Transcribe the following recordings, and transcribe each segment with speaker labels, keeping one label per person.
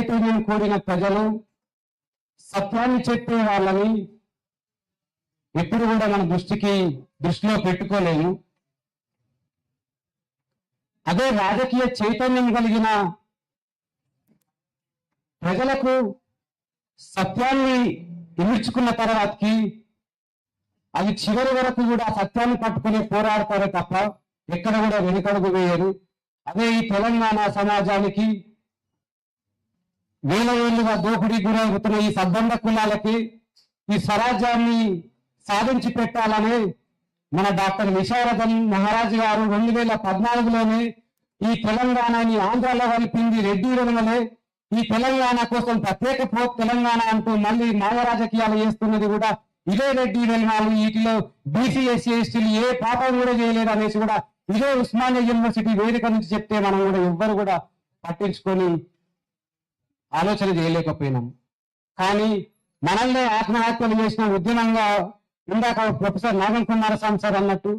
Speaker 1: చైతన్యం కూడిన ప్రజలు సత్యాన్ని చెప్పే వాళ్ళని ఎప్పుడు కూడా మన దృష్టిలో పెట్టుకోలేము. అదే రాజకీయ చైతన్యం కలిగిన ప్రజలకు సత్యాన్ని ఇమిడ్చుకున్న తర్వాతకి అది చివరి వరకు కూడా సత్యాన్ని పట్టుకుని పోరాడతారే తప్ప ఎక్కడ కూడా వెనుకడుగు వేయరు. అదే ఈ తెలంగాణ సమాజానికి వేల ఏళ్లుగా దోపిడీ గురవుతున్న ఈ సబ్బండ కులాలకి ఈ స్వరాజ్యాన్ని సాధించి పెట్టాలని మన డాక్టర్ విశారదన్ మహారాజ్ గారు 2014లోనే ఈ తెలంగాణని ఆంధ్రాలో కలిపింది రెడ్డి వలనే. ఈ తెలంగాణ కోసం ప్రత్యేక తెలంగాణ అంటూ మళ్ళీ మాయ రాజకీయాలు చేస్తున్నది కూడా ఇదే రెడ్డి వెల్మాలు. వీటిలో బీసీ ఎస్సీ ఎస్టీలు ఏ పాపం కూడా చేయలేదు అనేసి కూడా ఇదే ఉస్మానియా యూనివర్సిటీ వేదిక నుంచి చెప్తే మనం కూడా ఎవ్వరు కూడా పట్టించుకొని ఆలోచన చేయలేకపోయినాం. కానీ మనల్ని ఆత్మహత్యలు చేసిన ఉద్యమంగా ఇందాక ప్రొఫెసర్ నాగం కుమారస్వామి సార్ అన్నట్టు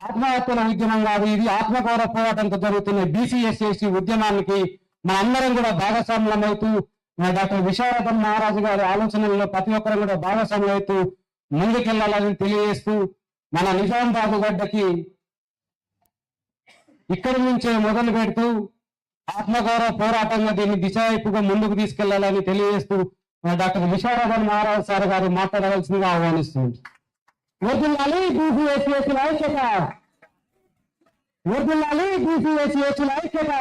Speaker 1: ఆత్మహత్యల ఉద్యమం కాదు ఇది, ఆత్మగౌరవ పోరాటంతో జరుగుతున్న బీసీ ఎస్సీ ఎస్టీ ఉద్యమానికి మనందరం కూడా భాగస్వామ్యమవుతూ డాక్టర్ విశారదన్ మహారాజు గారి ఆలోచనల్లో ప్రతి ఒక్కరు కూడా భాగస్వామ్యమవుతూ ముందుకెళ్లాలని తెలియజేస్తూ మన నిజామాబాద్ గడ్డకి ఇక్కడి నుంచే మొదలు పెడుతూ ఆత్మగౌరవ పోరాటంగా దీన్ని దిశావైపుగా ముందుకు తీసుకెళ్లాలని తెలియజేస్తూ డాక్టర్ విశారదన్ మహారాజ్ సార్ గారు మాట్లాడవలసిందిగా ఆహ్వానిస్తుంది. వర్ధిల్లాలి బీసీ ఎస్సీ ఎస్టీల ఐక్యత, వర్ధిల్లాలి బీసీ ఎస్సీ ఎస్టీల ఐక్యత.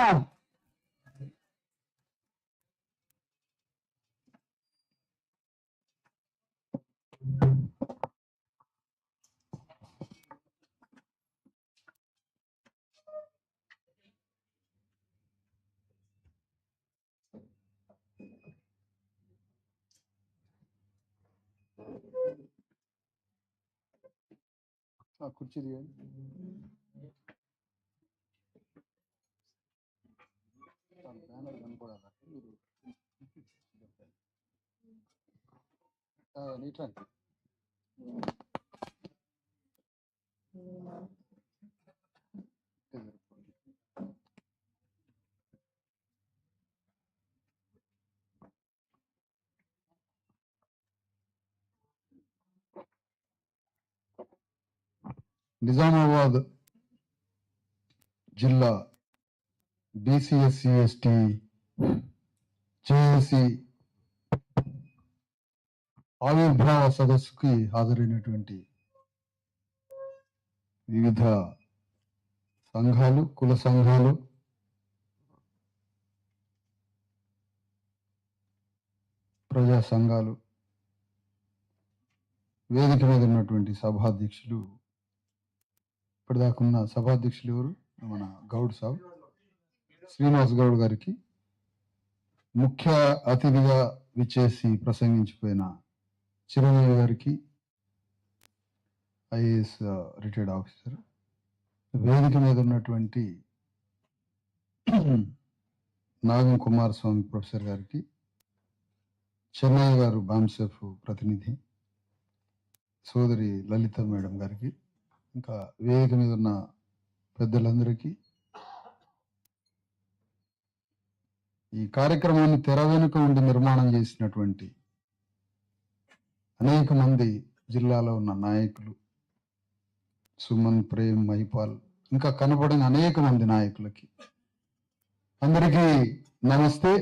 Speaker 2: కుర్చీ తీయండి. బ్యానర్ కనుకోవాలి మీరు నీట్రాండి. నిజామాబాద్ జిల్లా బీసీ ఎస్సీ ఎస్టీ జేఏసీ ఆవిర్భావ సదస్సుకి హాజరైనటువంటి వివిధ సంఘాలు, కుల సంఘాలు, ప్రజా సంఘాలు, వేదిక మీద ఉన్నటువంటి సభాధ్యక్షులు, ఇప్పటిదాకున్న సభాధ్యక్షులు ఎవరు, మన గౌడ్ సాబ్ శ్రీనివాస్ గౌడ్ గారికి, ముఖ్య అతిథిగా విచ్చేసి ప్రసంగించిపోయిన చిరంజీవి గారికి, ఐఏఎస్ రిటైర్డ్ ఆఫీసర్, వేదిక మీద ఉన్నటువంటి నాగం కుమారస్వామి ప్రొఫెసర్ గారికి, చెన్నై గారు బాంసెఫ్ ప్రతినిధి సోదరి లలిత మేడం గారికి, ఇంకా వేదిక మీద ఉన్న పెద్దలందరికీ, ఈ కార్యక్రమాన్ని తెర వెనుక ఉండి నిర్మాణం చేసినటువంటి అనేక మంది జిల్లాలో ఉన్న నాయకులు, సుమన్, ప్రేమ్, మహిపాల్, ఇంకా కనబడిన అనేక మంది నాయకులకి అందరికీ నమస్తే.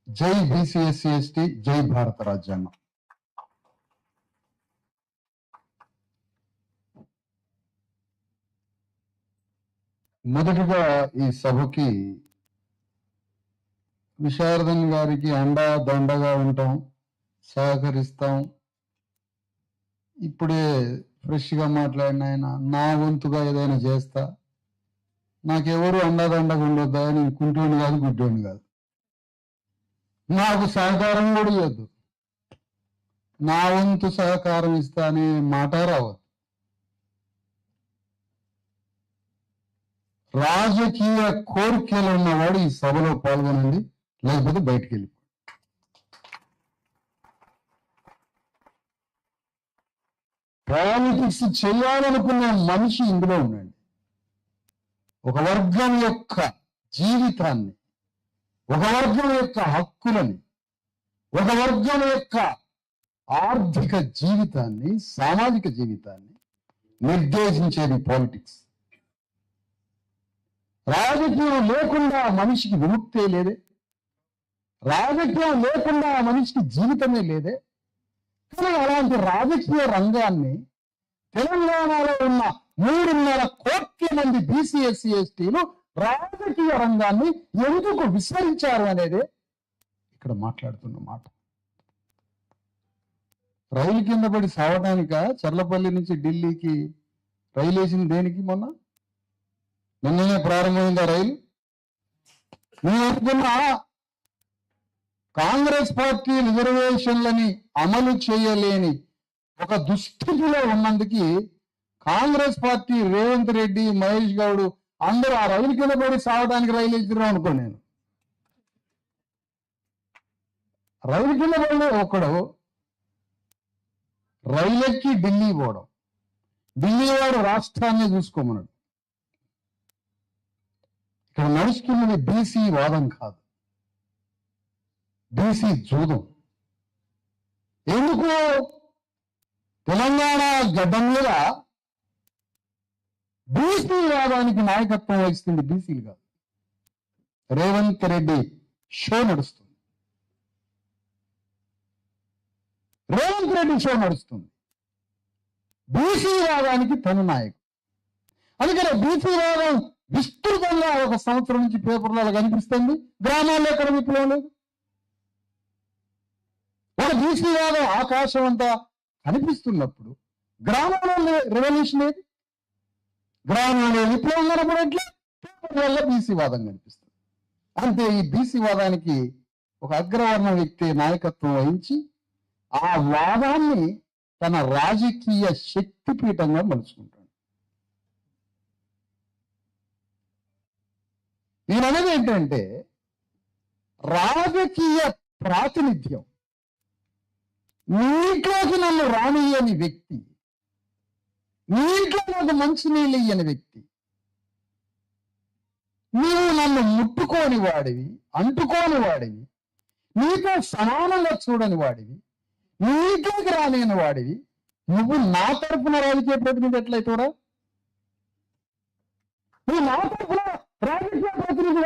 Speaker 2: జై బీసీ ఎస్సీ ఎస్టీ, జై భారత రాజ్యాంగం. మొదటిగా ఈ సభకి విశారదన్ గారికి అండా దండగా ఉంటాం, సహకరిస్తాం. ఇప్పుడే ఫ్రెష్గా మాట్లాడిన ఆయన నా వంతుగా ఏదైనా చేస్తా, నాకెవరు అండాదండగా ఉండొద్దా, నేను కుంటోని కాదు గుడ్డోని కాదు, నాకు సహకారం కూడా ఇవ్వద్దు, నా వంతు సహకారం ఇస్తా అనే మాట రావద్దు. రాజకీయ కోరికలు ఉన్నవాడు ఈ సభలో పాల్గొనండి, లేకపోతే బయటికి వెళ్ళిపో. పాలిటిక్స్ చేయాలనుకున్న మనిషి ఇందులో ఉండండి. ఒక వర్గం యొక్క జీవితాన్ని, ఒక వర్గం యొక్క హక్కులని, ఒక వర్గం యొక్క ఆర్థిక జీవితాన్ని, సామాజిక జీవితాన్ని నిర్దేశించేది పాలిటిక్స్. రాజకీయం లేకుండా మనిషికి విముక్తే లేదే, రాజకీయం లేకుండా మనిషికి జీవితమే లేదే. కానీ అలాంటి రాజకీయ రంగాన్ని తెలంగాణలో ఉన్న 3.5 కోట్ల మంది బీసీ ఎస్సీ ఎస్టీలు రాజకీయ రంగాన్ని ఎందుకు విస్మరించారు అనేదే ఇక్కడ మాట్లాడుతున్న మాట. రైలు కింద పడి సావడానిక చర్లపల్లి నుంచి ఢిల్లీకి రైలు వేసింది దేనికి? నిన్ననే ప్రారంభమైందా రైలు? నేను అనుకున్నా కాంగ్రెస్ పార్టీ రిజర్వేషన్లని అమలు చేయలేని ఒక దుస్థితిలో ఉన్నందుకు కాంగ్రెస్ పార్టీ రేవంత్ రెడ్డి, మహేష్ గౌడ్ అందరూ ఆ రైలు కింద పడి సావడానికి రైలు వేసిరా అనుకో. నేను రైలు కింద పడి ఒకడు రైలెక్కి ఢిల్లీ పోవడం, ఢిల్లీ వాడు రాష్ట్రాన్ని చూసుకోమన్నాడు. ఇక్కడ నడుస్తున్నది బీసీ వాదం కాదు, బీసీ జూదం. ఎందుకు? తెలంగాణ గడ్డ మీద బీసీ వాదానికి నాయకత్వం వహిస్తుంది బీసీలు కాదు. రేవంత్ రెడ్డి షో నడుస్తుంది, రేవంత్ రెడ్డి షో నడుస్తుంది. బీసీ వాదానికి తను నాయకుడు. అందుకనే బీసీ వాదం విస్తృతంగా 1 సంవత్సరం నుంచి పేపర్లలో కనిపిస్తుంది. గ్రామాల్లో ఎక్కడ విప్లవం లేదు. ఒక బీసీ వాదం ఆకాశం అంతా కనిపిస్తున్నప్పుడు గ్రామాలలో రెవల్యూషన్ ఏది? గ్రామాల్లో విప్లవం కనపడట్లే, పేపర్లలో బీసీ వాదం కనిపిస్తుంది. అంతే. ఈ బీసీ వాదానికి ఒక అగ్రవర్ణ వ్యక్తి నాయకత్వం వహించి ఆ వాదాన్ని తన రాజకీయ శక్తిపీఠంగా మలుచుకుంటాడు. నేను అనేది ఏంటంటే, రాజకీయ ప్రాతినిధ్యం నీటిలోకి నన్ను రానియని వ్యక్తి, నీటిలో నాకు మంచినీళ్ళు ఇయ్యని వ్యక్తి, నీవు నన్ను ముట్టుకోని వాడివి, అంటుకోని వాడివి, నీతో సమానంగా చూడని వాడివి, నీటిలోకి రాలేని వాడివి, నువ్వు నా తరపున రాజకీయ ప్రతినిధి ఎట్లయితేరా? నువ్వు నా తరపున రాజకీయ ప్రతినిధి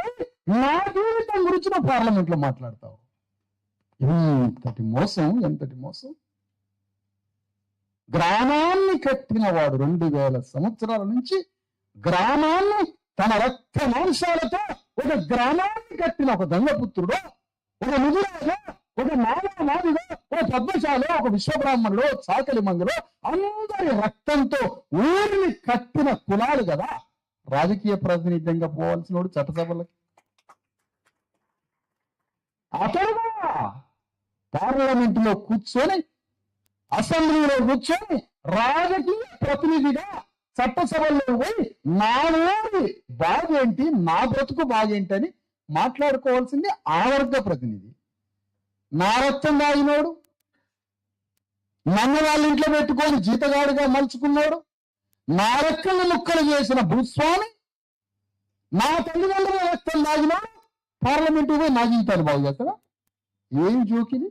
Speaker 2: నా జీవితం గురించి నువ్వు పార్లమెంట్లో మాట్లాడతావు. ఎంతటి మోసం, ఎంతటి మోసం! గ్రామాన్ని కట్టిన వాడు 2000 సంవత్సరాల నుంచి గ్రామాన్ని తన రక్త మాంసాలతో, ఒక గ్రామాన్ని కట్టిన ఒక దొంగపుత్రుడు, ఒక ముదిరాజు, ఒక మాదిగో, ఒక పద్మశాలో, ఒక విశ్వబ్రాహ్మణుడు, చాకలి మంగలో అందరి రక్తంతో ఊరిని కట్టిన కులాలు కదా రాజకీయ ప్రాతినిధ్యంగా పోవాల్సిన వాడు చట్టసభలకి. అతడుగా పార్లమెంటులో కూర్చొని, అసెంబ్లీలో కూర్చొని రాజకీయ ప్రతినిధిగా చట్టసభల్లో పోయి నా ఊరి బాగేంటి, నా బ్రతుకు బాగేంటి అని మాట్లాడుకోవాల్సింది ఆ వర్గ ప్రతినిధి. నా రక్తం దాగినోడు, నన్ను వాళ్ళ ఇంట్లో పెట్టుకొని జీతగాడిగా మలుచుకున్నాడు, నా రెక్కలు ముక్కలు చేసిన భూస్వామి, నా తల్లిదండ్రుల రక్తం దాగినాడు, పార్లమెంటు పోయి నా జీవితాన్ని బాగు చేస్తాడా? ఏం జోకిది?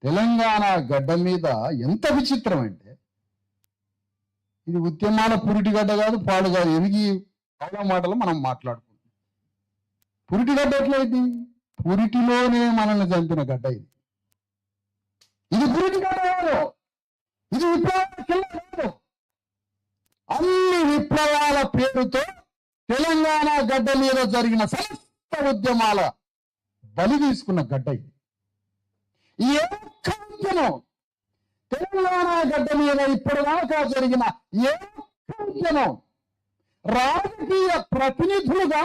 Speaker 2: తెలంగాణ గడ్డ మీద ఎంత విచిత్రం అంటే, ఇది ఉద్యమాల పురిటిగడ్డ కాదు, పాడు కాదు. ఎదిగి అవలా మాటలు మనం మాట్లాడుకుంటాం. పురిటిగడ్డ ఎట్లయితే? పురిటిలోనే మనల్ని చంపిన గడ్డ ఇది. ఇది పురిటిగడ్డ కాదు, ఇది విప్లవాల కిల్ల కాదు. అన్ని విప్లవాల పేరుతో తెలంగాణ గడ్డ మీద జరిగిన సమస్త ఉద్యమాల బలి తీసుకున్న గడ్డ ఇది. ఏ ఒక్క ఉద్యమం తెలంగాణ గడ్డ మీద ఇప్పటిదాకా జరిగిన ఏ ఒక్క ఉద్యమం రాజకీయ ప్రతినిధులుగా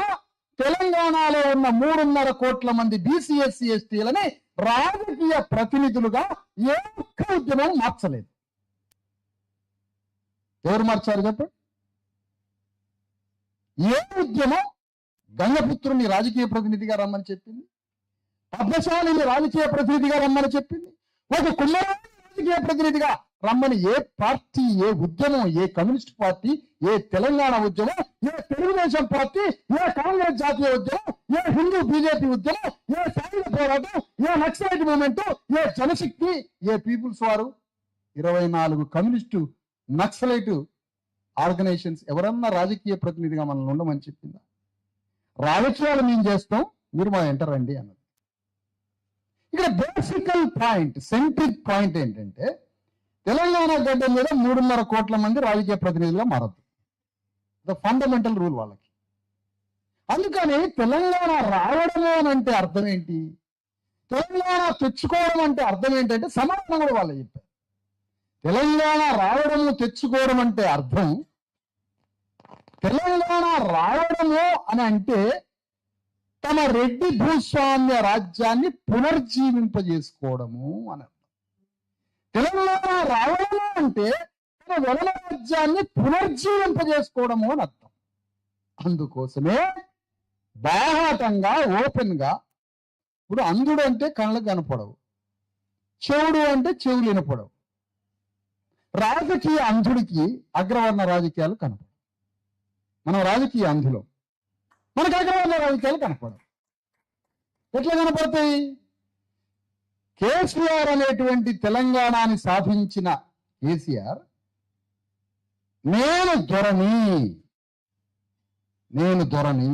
Speaker 2: తెలంగాణలో ఉన్న 3.5 కోట్ల మంది బీసీ ఎస్సీ ఎస్టీలని రాజకీయ ప్రతినిధులుగా ఏ ఒక్క ఉద్యమం మార్చలేదు. ఎవరు మార్చారు చెప్పండి? ఏ ఉద్యమం గంగపుత్రుని రాజకీయ ప్రతినిధిగా రమ్మని చెప్పింది? పద్మశాలిని రాజకీయ ప్రతినిధిగా రమ్మని చెప్పింది? ఒక కుమ్మరాన్ని రాజకీయ ప్రతినిధిగా రమ్మని ఏ పార్టీ, ఏ ఉద్యమం, ఏ కమ్యూనిస్ట్ పార్టీ, ఏ తెలంగాణ ఉద్యమం, ఏ తెలుగుదేశం పార్టీ, ఏ కాంగ్రెస్ జాతీయ ఉద్యమం, ఏ హిందూ బీజేపీ ఉద్యమం, ఏ సాయుధ పోరాటం, ఏ నక్సలైట్ మూవ్మెంట్, ఏ జనశక్తి, ఏ పీపుల్స్ వారు, 24 కమ్యూనిస్టు నక్సలైట్ ఆర్గనైజేషన్స్ ఎవరన్నా రాజకీయ ప్రతినిధిగా మనల్ని ఉండమని చెప్పిందా? రాజకీయాలు మేము చేస్తాం, మీరు మా వెంట రండి అన్నది. ఇక్కడ బేసికల్ పాయింట్, సెంట్రిక్ పాయింట్ ఏంటంటే తెలంగాణ గడ్డ మీద 3.5 కోట్ల మంది రాజకీయ ప్రతినిధులుగా మారద్దు. ద ఫండమెంటల్ రూల్ వాళ్ళకి. అందుకని తెలంగాణ రావడము అని అంటే అర్థం ఏంటి, తెలంగాణ తెచ్చుకోవడం అంటే అర్థం ఏంటంటే సమాధానం కూడా వాళ్ళు చెప్పారు. తెలంగాణ రావడము, తెచ్చుకోవడం అంటే అర్థం, తెలంగాణ రావడము అని అంటే తమ రెడ్డి భూస్వామ్య రాజ్యాన్ని పునర్జీవింపజేసుకోవడము అని అర్థం. తెలంగాణ రావడము అంటే తమ వెలల రాజ్యాన్ని పునర్జీవింపజేసుకోవడము అని అర్థం. అందుకోసమే బాహాటంగా, ఓపెన్ గా, ఇప్పుడు అంధుడు అంటే కళ్ళకు కనపడవు, చెవుడు అంటే చెవులు వినపడవు. రాజకీయ అంధుడికి అగ్రవర్ణ రాజకీయాలు కనపడవు. మనం రాజకీయ అంధులం, మనకు అగ్రవర్ణ రాజకీయాలు కనపడవు. ఎట్లా కనపడతాయి? కేసీఆర్ అనేటువంటి తెలంగాణని సాధించిన కేసీఆర్ నేను దొరని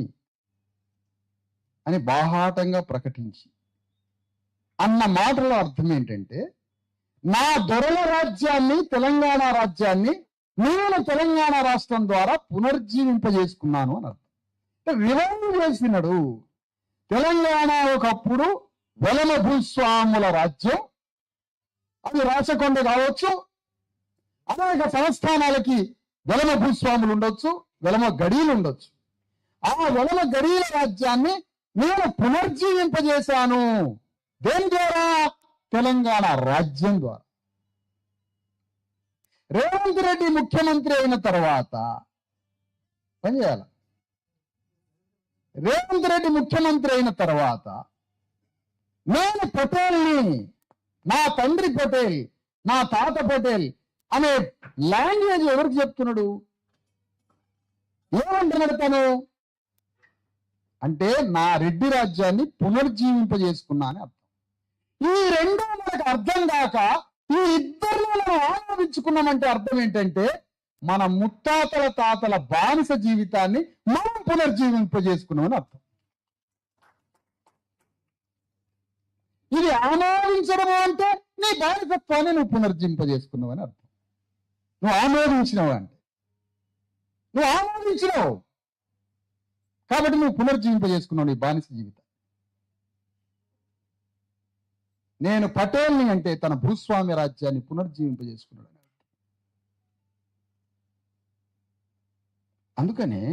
Speaker 2: అని బాహాటంగా ప్రకటించి అన్న మాటలో అర్థం ఏంటంటే నా దొరల రాజ్యాన్ని, తెలంగాణ రాజ్యాన్ని నేను తెలంగాణ రాష్ట్రం ద్వారా పునర్జీవింపజేసుకున్నాను అని అర్థం. రివైవ్ చేసినాడు. తెలంగాణ ఒకప్పుడు వెలమ భూస్వాముల రాజ్యం, అది రాచకొండ కావచ్చు, అనేక సంస్థానాలకి వెలమ భూస్వాములు ఉండొచ్చు, వెలమ గడీలు ఉండొచ్చు. ఆ వెలమ గడీల రాజ్యాన్ని నేను పునర్జీవింపజేశాను. దేని ద్వారా? తెలంగాణ రాజ్యం ద్వారా. రేవంత్ రెడ్డి ముఖ్యమంత్రి అయిన తర్వాత పనిచేయాలి. రేవంత్ రెడ్డి ముఖ్యమంత్రి అయిన తర్వాత నేను పటేల్ని, నా తండ్రి పటేల్, నా తాత పటేల్ అనే లాంగ్వేజ్ ఎవరికి చెప్తున్నాడు? ఏమంటున్నాడు తను? అంటే నా రెడ్డి రాజ్యాన్ని పునర్జీవింపజేసుకున్నా అని అర్థం. ఈ రెండో మనకు అర్థం కాక ఈ ఇద్దరిలో మనం ఆనందించుకున్నామంటే అర్థం ఏంటంటే మన ముత్తాతల తాతల బానిస జీవితాన్ని మనం పునర్జీవింపజేసుకున్నామని అర్థం. ఇది ఆమోదించడం అంటే నీ బానిసత్వాన్ని నువ్వు పునర్జీవింపజేసుకున్నావు అని అర్థం. నువ్వు ఆమోదించినావు అంటే నువ్వు ఆమోదించినావు కాబట్టి నువ్వు పునర్జీవింపజేసుకున్నావు నీ బానిస జీవితం. నేను పటేల్ని అంటే తన భూస్వామ్య రాజ్యాన్ని పునర్జీవింపజేసుకున్నాడు. అందుకనే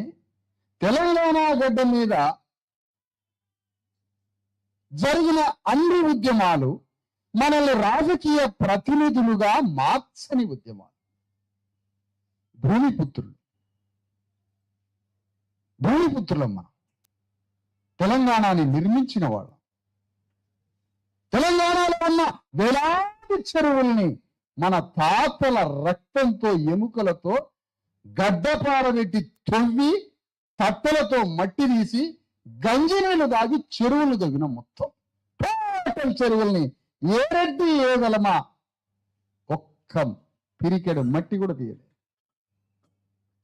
Speaker 2: తెలంగాణ గడ్డ మీద జరిగిన అన్ని ఉద్యమాలు మనల్ని రాజకీయ ప్రతినిధులుగా మార్చని ఉద్యమాలు. భూమిపుత్రులం మనం. తెలంగాణని నిర్మించిన వాళ్ళం. తెలంగాణలో ఉన్న వేలాది చెరువుల్ని మన తాతల రక్తంతో, ఎముకలతో గడ్డపారబెట్టి తొవ్వి తట్టలతో మట్టి తీసి గంజి నీళ్లు దాగి చెరువులు తవ్విన మొత్తం టోటల్ చెరువుల్ని ఏ రెడ్డి ఏ వెలమ ఒక్క పిరికెడు మట్టి కూడా తీయలేదు.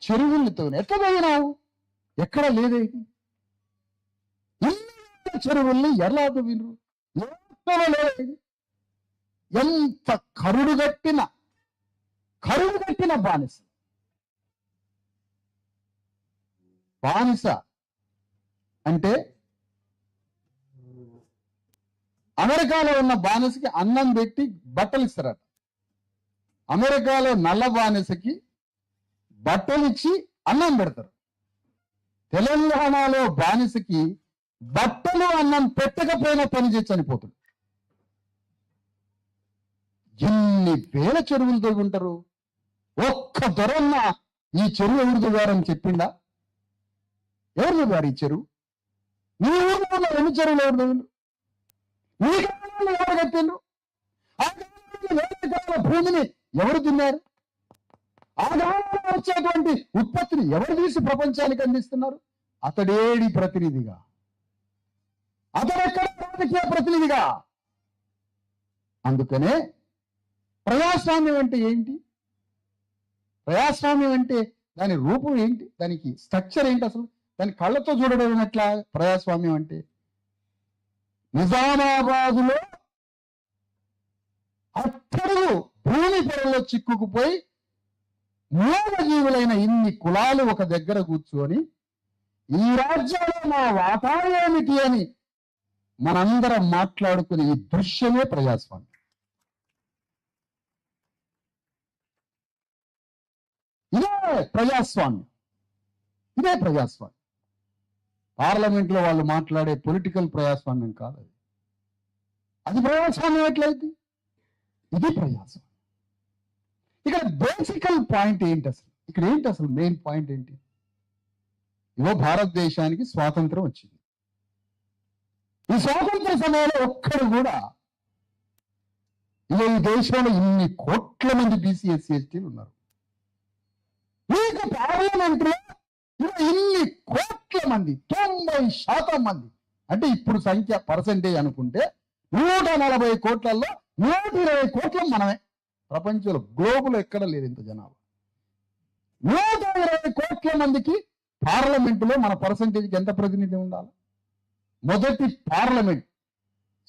Speaker 2: చెరువుల్ని తవ్విన. ఎట్లా తవ్వినావు? ఎక్కడ లేదే. ఇన్ని చెరువుల్ని ఎలా తవ్వినరు? ఎంత కరుడుగట్టిన బానిస అంటే అమెరికాలో ఉన్న బానిసకి అన్నం పెట్టి బట్టలు ఇస్తారట. అమెరికాలో నల్ల బానిసకి బట్టలు ఇచ్చి అన్నం పెడతారు. తెలంగాణలో బానిసకి బట్టలు అన్నం పెట్టకపోయినా పని చేసి చనిపోతాడు. ఎన్ని వేల చెరువులు తవ్వి ఉంటారు. ఒక్క దొరన్న ఈ చెరువు ఎవరు తవ్వారని చెప్పిండా? ఎవరు తవ్వారు ఈ చెరువు? నీ ఊళ్ళో ఉన్న 2 చెరువులు ఎవరు తవ్విండ్రు? నీ గ్రామంలో ఎవరు కట్టిండ్రు? ఆ గ్రామంలో 1,000 ఎకరాల భూమిని ఎవరు తిన్నారు? ఆ గ్రామంలో వచ్చేటువంటి ఉత్పత్తిని ఎవరు తీసి ప్రపంచానికి అందిస్తున్నారు? అతడేడి ప్రతినిధిగా, అతడెక్కడ రాజకీయ ప్రతినిధిగా. అందుకనే ప్రజాస్వామ్యం అంటే ఏంటి? ప్రజాస్వామ్యం అంటే దాని రూపం ఏంటి? దానికి స్ట్రక్చర్ ఏంటి? అసలు దాని కళ్ళతో చూడడం ఎట్లా? ప్రజాస్వామ్యం అంటే నిజామాబాదులో అట్టడుగు భూమి పొరలో చిక్కుకుపోయి మూగజీవులైన ఇన్ని కులాలు ఒక దగ్గర కూర్చొని ఈ రాజ్యంలో మా వాటా ఏమిటి అని మనందరం మాట్లాడుకునే ఈ దృశ్యమే ప్రజాస్వామ్యం. ఇదే ప్రజాస్వామ్యం, ఇదే ప్రజాస్వామ్యం. పార్లమెంట్ లో వాళ్ళు మాట్లాడే పొలిటికల్ ప్రజాస్వామ్యం కాదు అది. అది ప్రజాస్వామ్యం ఎట్లయితే? ఇది ప్రజాస్వామ్యం. ఇక్కడ బేసికల్ పాయింట్ ఏంటి అసలు? ఇక్కడ ఏంటి అసలు మెయిన్ పాయింట్ ఏంటి? ఇవో భారతదేశానికి స్వాతంత్రం వచ్చింది. ఈ స్వాతంత్ర సమయంలో ఒక్కడు కూడా ఇక ఈ దేశంలో ఇన్ని కోట్ల మంది బీసీ ఎస్సీ ఎస్టీలు ఉన్నారు. మీకు పార్లమెంట్ లో ఇన్ని కోట్ల మంది, 90% మంది, అంటే ఇప్పుడు సంఖ్య పర్సెంటేజ్ అనుకుంటే 140 కోట్లలో 120 కోట్ల మనమే. ప్రపంచంలో గ్లోబులో ఎక్కడ లేదు ఇంత జనాభా. 120 కోట్ల మందికి పార్లమెంటులో మన పర్సెంటేజ్కి ఎంత ప్రతినిధి ఉండాలి? మొదటి పార్లమెంట్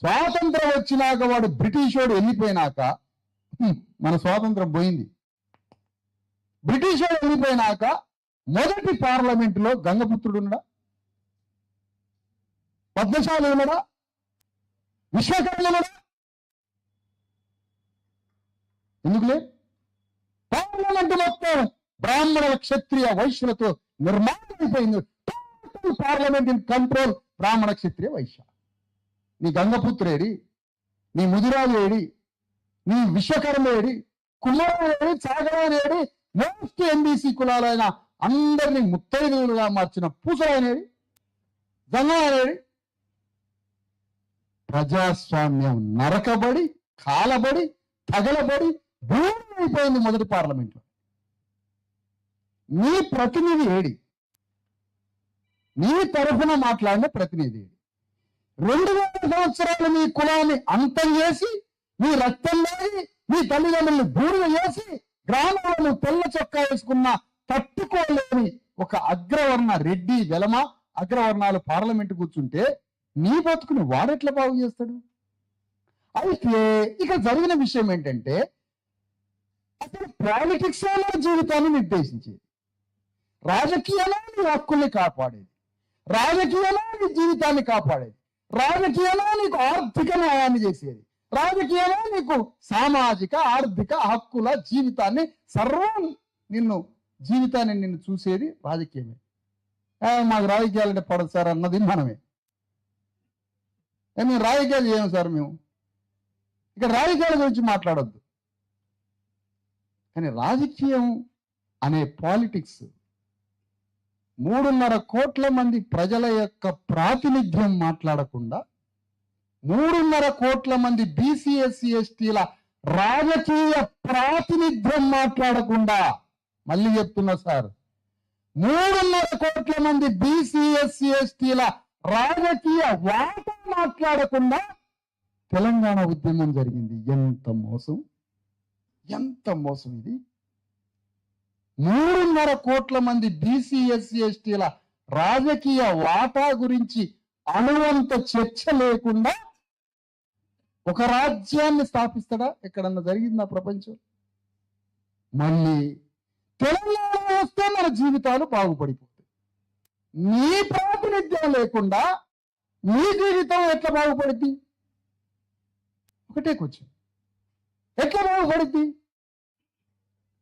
Speaker 2: స్వాతంత్రం వచ్చినాక వాడు బ్రిటిష్ వాడు వెళ్ళిపోయినాక మన స్వాతంత్రం పోయింది. బ్రిటిష్ వాడు వెళ్ళిపోయినాక మొదటి పార్లమెంటులో గంగపుత్రుడు ఉన్నాడా? పద్మశాలి ఉన్నాడా? విశ్వకర్మ ఉన్నాడా? ఎందుకులే? పార్లమెంట్ మొత్తం బ్రాహ్మణ క్షత్రియ వైశ్యులతో నిర్మాణం అయిపోయింది. టోటల్ పార్లమెంట్ ఇన్ కంట్రోల్ బ్రాహ్మణ క్షత్రియ వైశ్య. నీ గంగపుత్రేడి, నీ ముదిరాజు ఏడి, నీ విశ్వకర్మ ఏడి, కుమారుడు చాగరానేడి, మోస్ట్ ఎంబీసీ కులాలైన అందరినీ ముత్తైదులుగా మార్చిన పూసలైనది జంగమనేది. ప్రజాస్వామ్యం నరకబడి, కాలబడి, తగలబడి భూమి అయిపోయింది మొదటి పార్లమెంట్లో. నీ ప్రతినిధి ఏడి? నీ తరఫున మాట్లాడిన ప్రతినిధి ఏడి? 2000 సంవత్సరాలు మీ కులాన్ని అంతం చేసి, మీ రక్తం లేని మీ తల్లిదండ్రులను బూడిద చేసి, గ్రామాలను తెల్ల చొక్కా వేసుకున్న తట్టుకోలేని ఒక అగ్రవర్ణ రెడ్డి వెలమ అగ్రవర్ణాలు పార్లమెంట్ కూర్చుంటే నీ బతుకుని వాడెట్లా బాగు చేస్తాడు? అయితే ఇక జరిగిన విషయం ఏంటంటే, అసలు పాలిటిక్స్ లో జీవితాన్ని నిర్దేశించేది, రాజకీయంలో నీ హక్కుల్ని కాపాడేది, రాజకీయంలో నీ జీవితాన్ని కాపాడేది, రాజకీయంలో నీకు ఆర్థిక న్యాయాన్ని చేసేది, రాజకీయంలో నీకు సామాజిక ఆర్థిక హక్కుల జీవితాన్ని సర్వం జీవితాన్ని నిన్ను చూసేది రాజకీయమే. మాకు రాజకీయాలంటే పడదు సార్ అన్నది మనమే. మేము రాజకీయాలు చేయము సార్, మేము ఇక్కడ రాజకీయాల గురించి మాట్లాడొద్దు. కానీ రాజకీయం అనే పాలిటిక్స్ 3.5 కోట్ల మంది ప్రజల యొక్క ప్రాతినిధ్యం మాట్లాడకుండా, 3.5 కోట్ల మంది బీసీ ఎస్సీ ఎస్టీల రాజకీయ ప్రాతినిధ్యం మాట్లాడకుండా, మళ్ళీ చెప్తున్నా సార్, 3.5 కోట్ల మంది బీసీ ఎస్సీ ఎస్టీల రాజకీయ వాటా మాట్లాడకుండా తెలంగాణ ఉద్యమం జరిగింది. ఎంత మోసం, ఎంత మోసం ఇది! 3.5 కోట్ల మంది బీసీ ఎస్సీ ఎస్టీల రాజకీయ వాటా గురించి అణువంత చర్చ లేకుండా ఒక రాజ్యాన్ని స్థాపిస్తాడా? ఎక్కడన్నా జరిగిందా ప్రపంచం? మళ్ళీ తెలంగాణ వస్తే మన జీవితాలు బాగుపడిపోతాయి. నీ ప్రాతినిధ్యం లేకుండా నీ జీవితం ఎట్లా బాగుపడుద్ది? ఒకటే క్వశ్చన్, ఎట్లా బాగుపడుద్ది?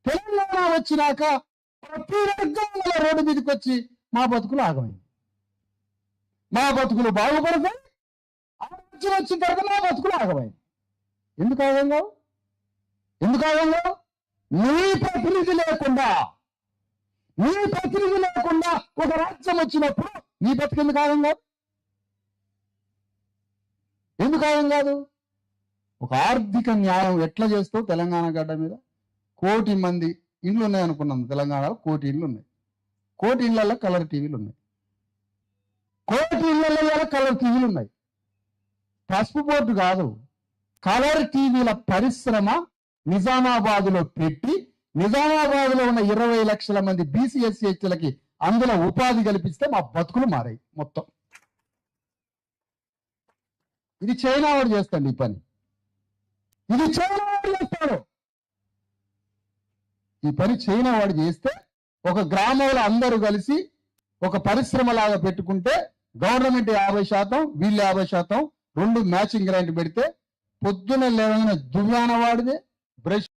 Speaker 2: తెలంగాణ వచ్చినాక ప్రతి వర్గంలో రోడ్డు మీదకి వచ్చి మా బతుకులు ఆగమైంది, మా బతుకులు బాగుపడతాయి, ఆ రాజ్యం వచ్చిన తర్వాత మా బతుకులు ఆగమైంది. ఎందుకు ఆగం కావు? ఎందుకు ఆగం కావు? నీ ప్రతినిధి లేకుండా, నీ ప్రతినిధి లేకుండా ఒక రాజ్యం వచ్చినప్పుడు నీ బతుకు ఎందుకు ఆగం కాదు? ఎందుకు ఆగం కాదు? ఒక ఆర్థిక న్యాయం ఎట్లా చేస్తావు తెలంగాణ గడ్డ మీద? కోటి మంది ఇండ్లు ఉన్నాయి అనుకున్నాం. తెలంగాణలో కోటి ఇండ్లు ఉన్నాయి. కోటి ఇళ్లలో కలర్ టీవీలు ఉన్నాయి. కోటి ఇళ్లలో కలర్ టీవీలు ఉన్నాయి. పసుపు బోర్డు కాదు, కలర్ టీవీల పరిశ్రమ నిజామాబాద్లో పెట్టి నిజామాబాద్లో ఉన్న 20 లక్షల మంది బీసీ ఎస్సీ ఎస్టీలకి అందులో ఉపాధి కల్పిస్తే మా బతుకులు మారాయి మొత్తం. ఇది చైనా వాడు చేస్తాడు ఈ పని. ఇది చైనా వాడు చేస్తాడు. ఈ పని చైనా వాడు చేస్తే ఒక గ్రామంలో అందరూ కలిసి ఒక పరిశ్రమ లాగా పెట్టుకుంటే గవర్నమెంట్ 50%, వీళ్ళు 50%, 2 మ్యాచింగ్ గ్రాంట్ పెడితే పొద్దున లేవైన దువ్వాన వాడిదే, బ్రష్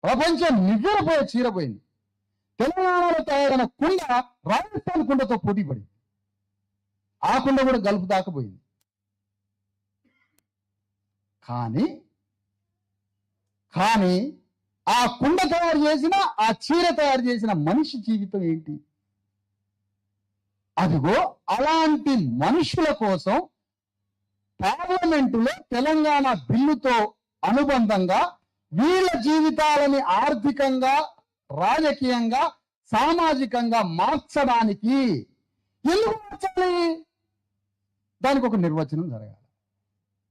Speaker 3: ప్రపంచం నివ్వెరపోయే చీరపోయింది. తెలంగాణలో తయారైన కుండ రాజస్థాన్ కుండతో పోటీ పడింది. ఆ కుండ కూడా గల్ఫ్ దాకపోయింది. కానీ ఆ కుండ తయారు చేసిన, ఆ చీర తయారు చేసిన మనిషి జీవితం ఏంటి? అదిగో అలాంటి మనుషుల కోసం పార్లమెంటులో తెలంగాణ బిల్లుతో అనుబంధంగా వీళ్ళ జీవితాలని ఆర్థికంగా, రాజకీయంగా, సామాజికంగా మార్చడానికి ఎందుకు మార్చాలి? దానికి ఒక నిర్వచనం జరగాలి.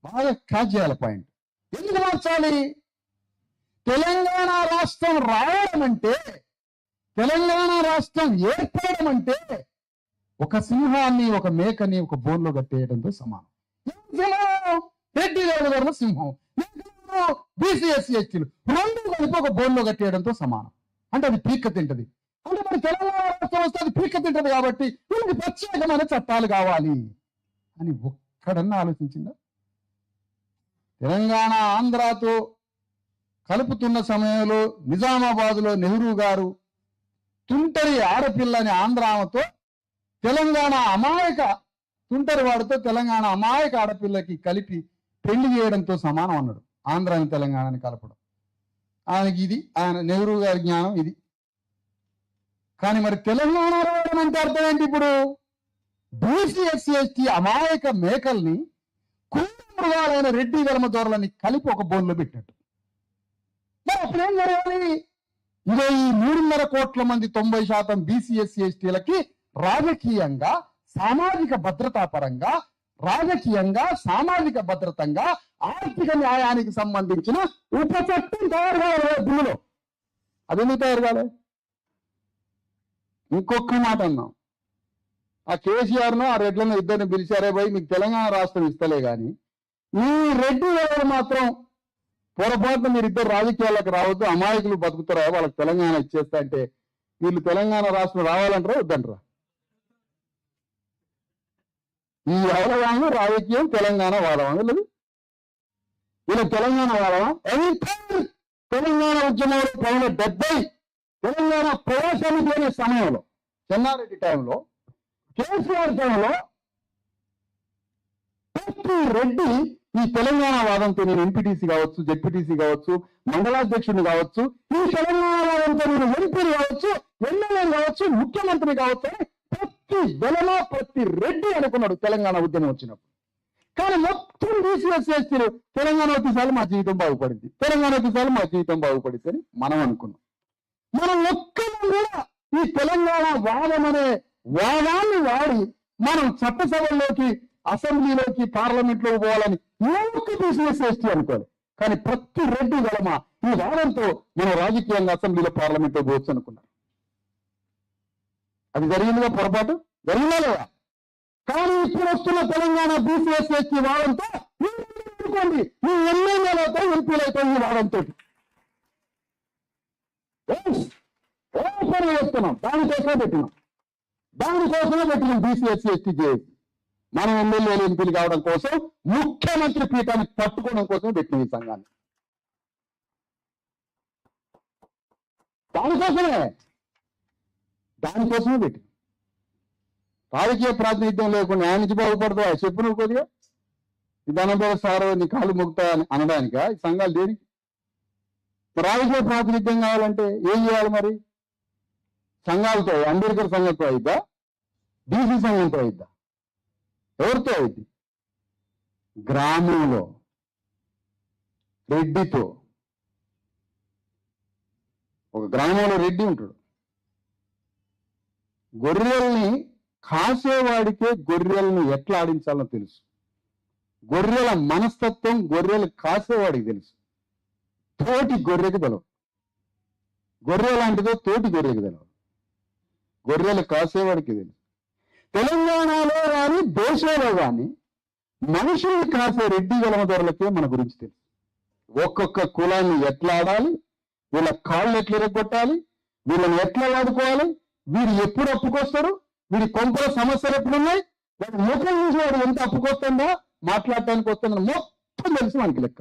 Speaker 3: బాగా క్యాచ్ చేయాలి పాయింట్. ఎందుకు మార్చాలి? తెలంగాణ రాష్ట్రం రావడం అంటే, తెలంగాణ రాష్ట్రం ఏర్పడడం అంటే ఒక సింహాన్ని, ఒక మేకని ఒక బోన్లో కట్టేయడంతో సమానం. రెడ్డి గారు సింహం, బీసీ ఎస్సీ ఎస్టీలు రెండు కలిపి ఒక బోన్లో కట్టేయడంతో సమానం. అంటే అది పీక్క తింటది. అంటే మరి తెలంగాణ రాష్ట్రం వస్తే అది పీక్క తింటది కాబట్టి వీళ్ళకి ప్రత్యేకమైన చట్టాలు కావాలి అని ఒక్కడన్నా ఆలోచించిందా? తెలంగాణ ఆంధ్రాతో కలుపుతున్న సమయంలో నిజామాబాద్లో నెహ్రూ గారు తుంటరి ఆడపిల్లని ఆంధ్ర ఆమెతో తెలంగాణ అమాయక తుంటరి వాడితో తెలంగాణ అమాయక ఆడపిల్లకి కలిపి పెళ్లి చేయడంతో సమానం అన్నాడు. ఆంధ్రాని తెలంగాణని కలపడం ఆయనకి ఇది, ఆయన నెహ్రూ గారి జ్ఞానం ఇది. కానీ మరి తెలంగాణ రావడం అంటే అర్థం ఏంటి? ఇప్పుడు బీసీ ఎస్సీ ఎస్టీ అమాయక మేకల్ని కుటుంబ మృగాలైన రెడ్డి ధర్మ దొరలని కలిపి ఒక బోన్లో పెట్టినట్టు. మరి అప్పుడేం జరగాలి? ఇదే ఈ 3.5 కోట్ల మంది 90% బీసీ ఎస్సీ ఎస్టీలకి రాజకీయంగా, సామాజిక భద్రతా పరంగా, రాజకీయంగా, సామాజిక భద్రతంగా, ఆర్థిక న్యాయానికి సంబంధించిన ఉప చట్టం తయారు కావాలి భూమిలో. అది ఎందుకు తయారు కాలే? ఇంకొక మాట అన్నాం, ఆ కేసీఆర్ను ఆ రెడ్లను ఇద్దరిని పిలిచారే పోయి మీకు తెలంగాణ రాష్ట్రం ఇస్తలే కానీ ఈ రెడ్డి వాళ్ళు మాత్రం పొరపాటున మీరు ఇద్దరు రాజకీయాలకు రావద్దు, అమాయకులు బతుకుతారా, వాళ్ళకి తెలంగాణ ఇచ్చేస్తా అంటే వీళ్ళు తెలంగాణ రాష్ట్రం రావాలంటారా వద్దంటారా? ఈ అవగాహన రాజకీయం తెలంగాణ వాడమా? వీళ్ళది వీళ్ళ తెలంగాణ వాడమా? తెలంగాణ ఉద్యమంలో 70 తెలంగాణ ప్రవేశానికి అనే సమయంలో, చెన్నారెడ్డి టైంలో, కేసీఆర్ టైంలో ప్రతి రెడ్డి ఈ తెలంగాణ వాదంతో నేను ఎంపీటీసీ కావచ్చు, జెడ్పీటీసీ కావచ్చు, మండలాధ్యక్షుడిని కావచ్చు, ఈ తెలంగాణ వాదంతో నేను ఎంపీని కావచ్చు, ఎమ్మెల్యే కావచ్చు, ముఖ్యమంత్రి కావచ్చు, ప్రతి వెలన ప్రతి రెడ్డి అనుకున్నాడు తెలంగాణ ఉద్యమం వచ్చినప్పుడు. కానీ మొత్తం బీసీఎస్సీలు తెలంగాణ వచ్చేసారి మా జీవితం బాగుపడింది, తెలంగాణ వచ్చేసారి మా జీవితం బాగుపడింది అని మనం అనుకున్నాం. మనం ఒక్కరు కూడా ఈ తెలంగాణ వాదం అనే వాదాన్ని వాడి మనం చట్టసభల్లోకి, అసెంబ్లీలోకి, పార్లమెంట్ లోకి పోవాలని ఒక్క బీసీఎస్సీ అనుకోవాలి. కానీ ప్రతి రెడ్డి గలమ ఈ వాదంతో మనం రాజకీయంగా అసెంబ్లీలో, పార్లమెంట్ లో పోవచ్చు అనుకున్నారు. అది జరిగిందిగా, పొరపాటు జరిగిందా లేదా? కానీ ఇప్పుడు వస్తున్న తెలంగాణ బీసీఎస్సీ వాదంతో అనుకోండి, మీ ఎమ్మెల్యేలతో, ఎంపీలతో ఈ వాదంతో చేస్తున్నాం. దానికోసమే పెట్టినాం బీసీఎస్సీ ఎస్టీ చేసి మనం ఎమ్మెల్యేలు, ఎంపీలు కావడం కోసం, ముఖ్యమంత్రి పీఠాన్ని పట్టుకోవడం కోసం పెట్టిన ఈ సంఘాన్ని. దానికోసమే పెట్టి రాజకీయ ప్రాతినిధ్యం లేకుండా ఆయన నుంచి బాగుపడతావా చెప్పు నువ్వు కొద్దిగా. విధానంలో సార్ నీ కాళ్ళు మొక్కుతా అని అనడానికా ఈ సంఘాలు దేనికి? రాజకీయ ప్రాతినిధ్యం కావాలంటే ఏం చేయాలి మరి? సంఘాలతో, అంబేద్కర్ సంఘంతో అయిద్దా, బీసీ సంఘంతో అయిద్దా, ఎవరితో అయింది? గ్రామంలో రెడ్డితో. ఒక గ్రామంలో రెడ్డి ఉంటాడు, గొర్రెల్ని కాసేవాడికే గొర్రెల్ని ఎట్లా ఆడించాలో తెలుసు. గొర్రెల మనస్తత్వం గొర్రెలు కాసేవాడికి తెలుసు, తోటి గొర్రెకి తెలవు. గొర్రె లాంటిదో తోటి గొర్రెకి తెలవు, గొర్రెలు కాసేవాడికి తెలుసు. తెలంగాణలో కానీ దేశంలో కానీ మనుషుల్ని కాసే రెడ్డి గలమదొరలకే మన గురించి తెలుసు. ఒక్కొక్క కులాన్ని ఎట్లా ఆడాలి, వీళ్ళ కాళ్ళు ఎట్లా ఎరగొట్టాలి, వీళ్ళని ఎట్లా వాడుకోవాలి, వీడు ఎప్పుడు అప్పుకొస్తాడు, వీడి కొంపల సమస్యలు ఎప్పుడున్నాయి, వాడు ముఖం చూసి వాడు ఎంత అప్పుకొస్తుందా, మాట్లాడటానికి వస్తుందని మొత్తం తెలుసు మనకి లెక్క.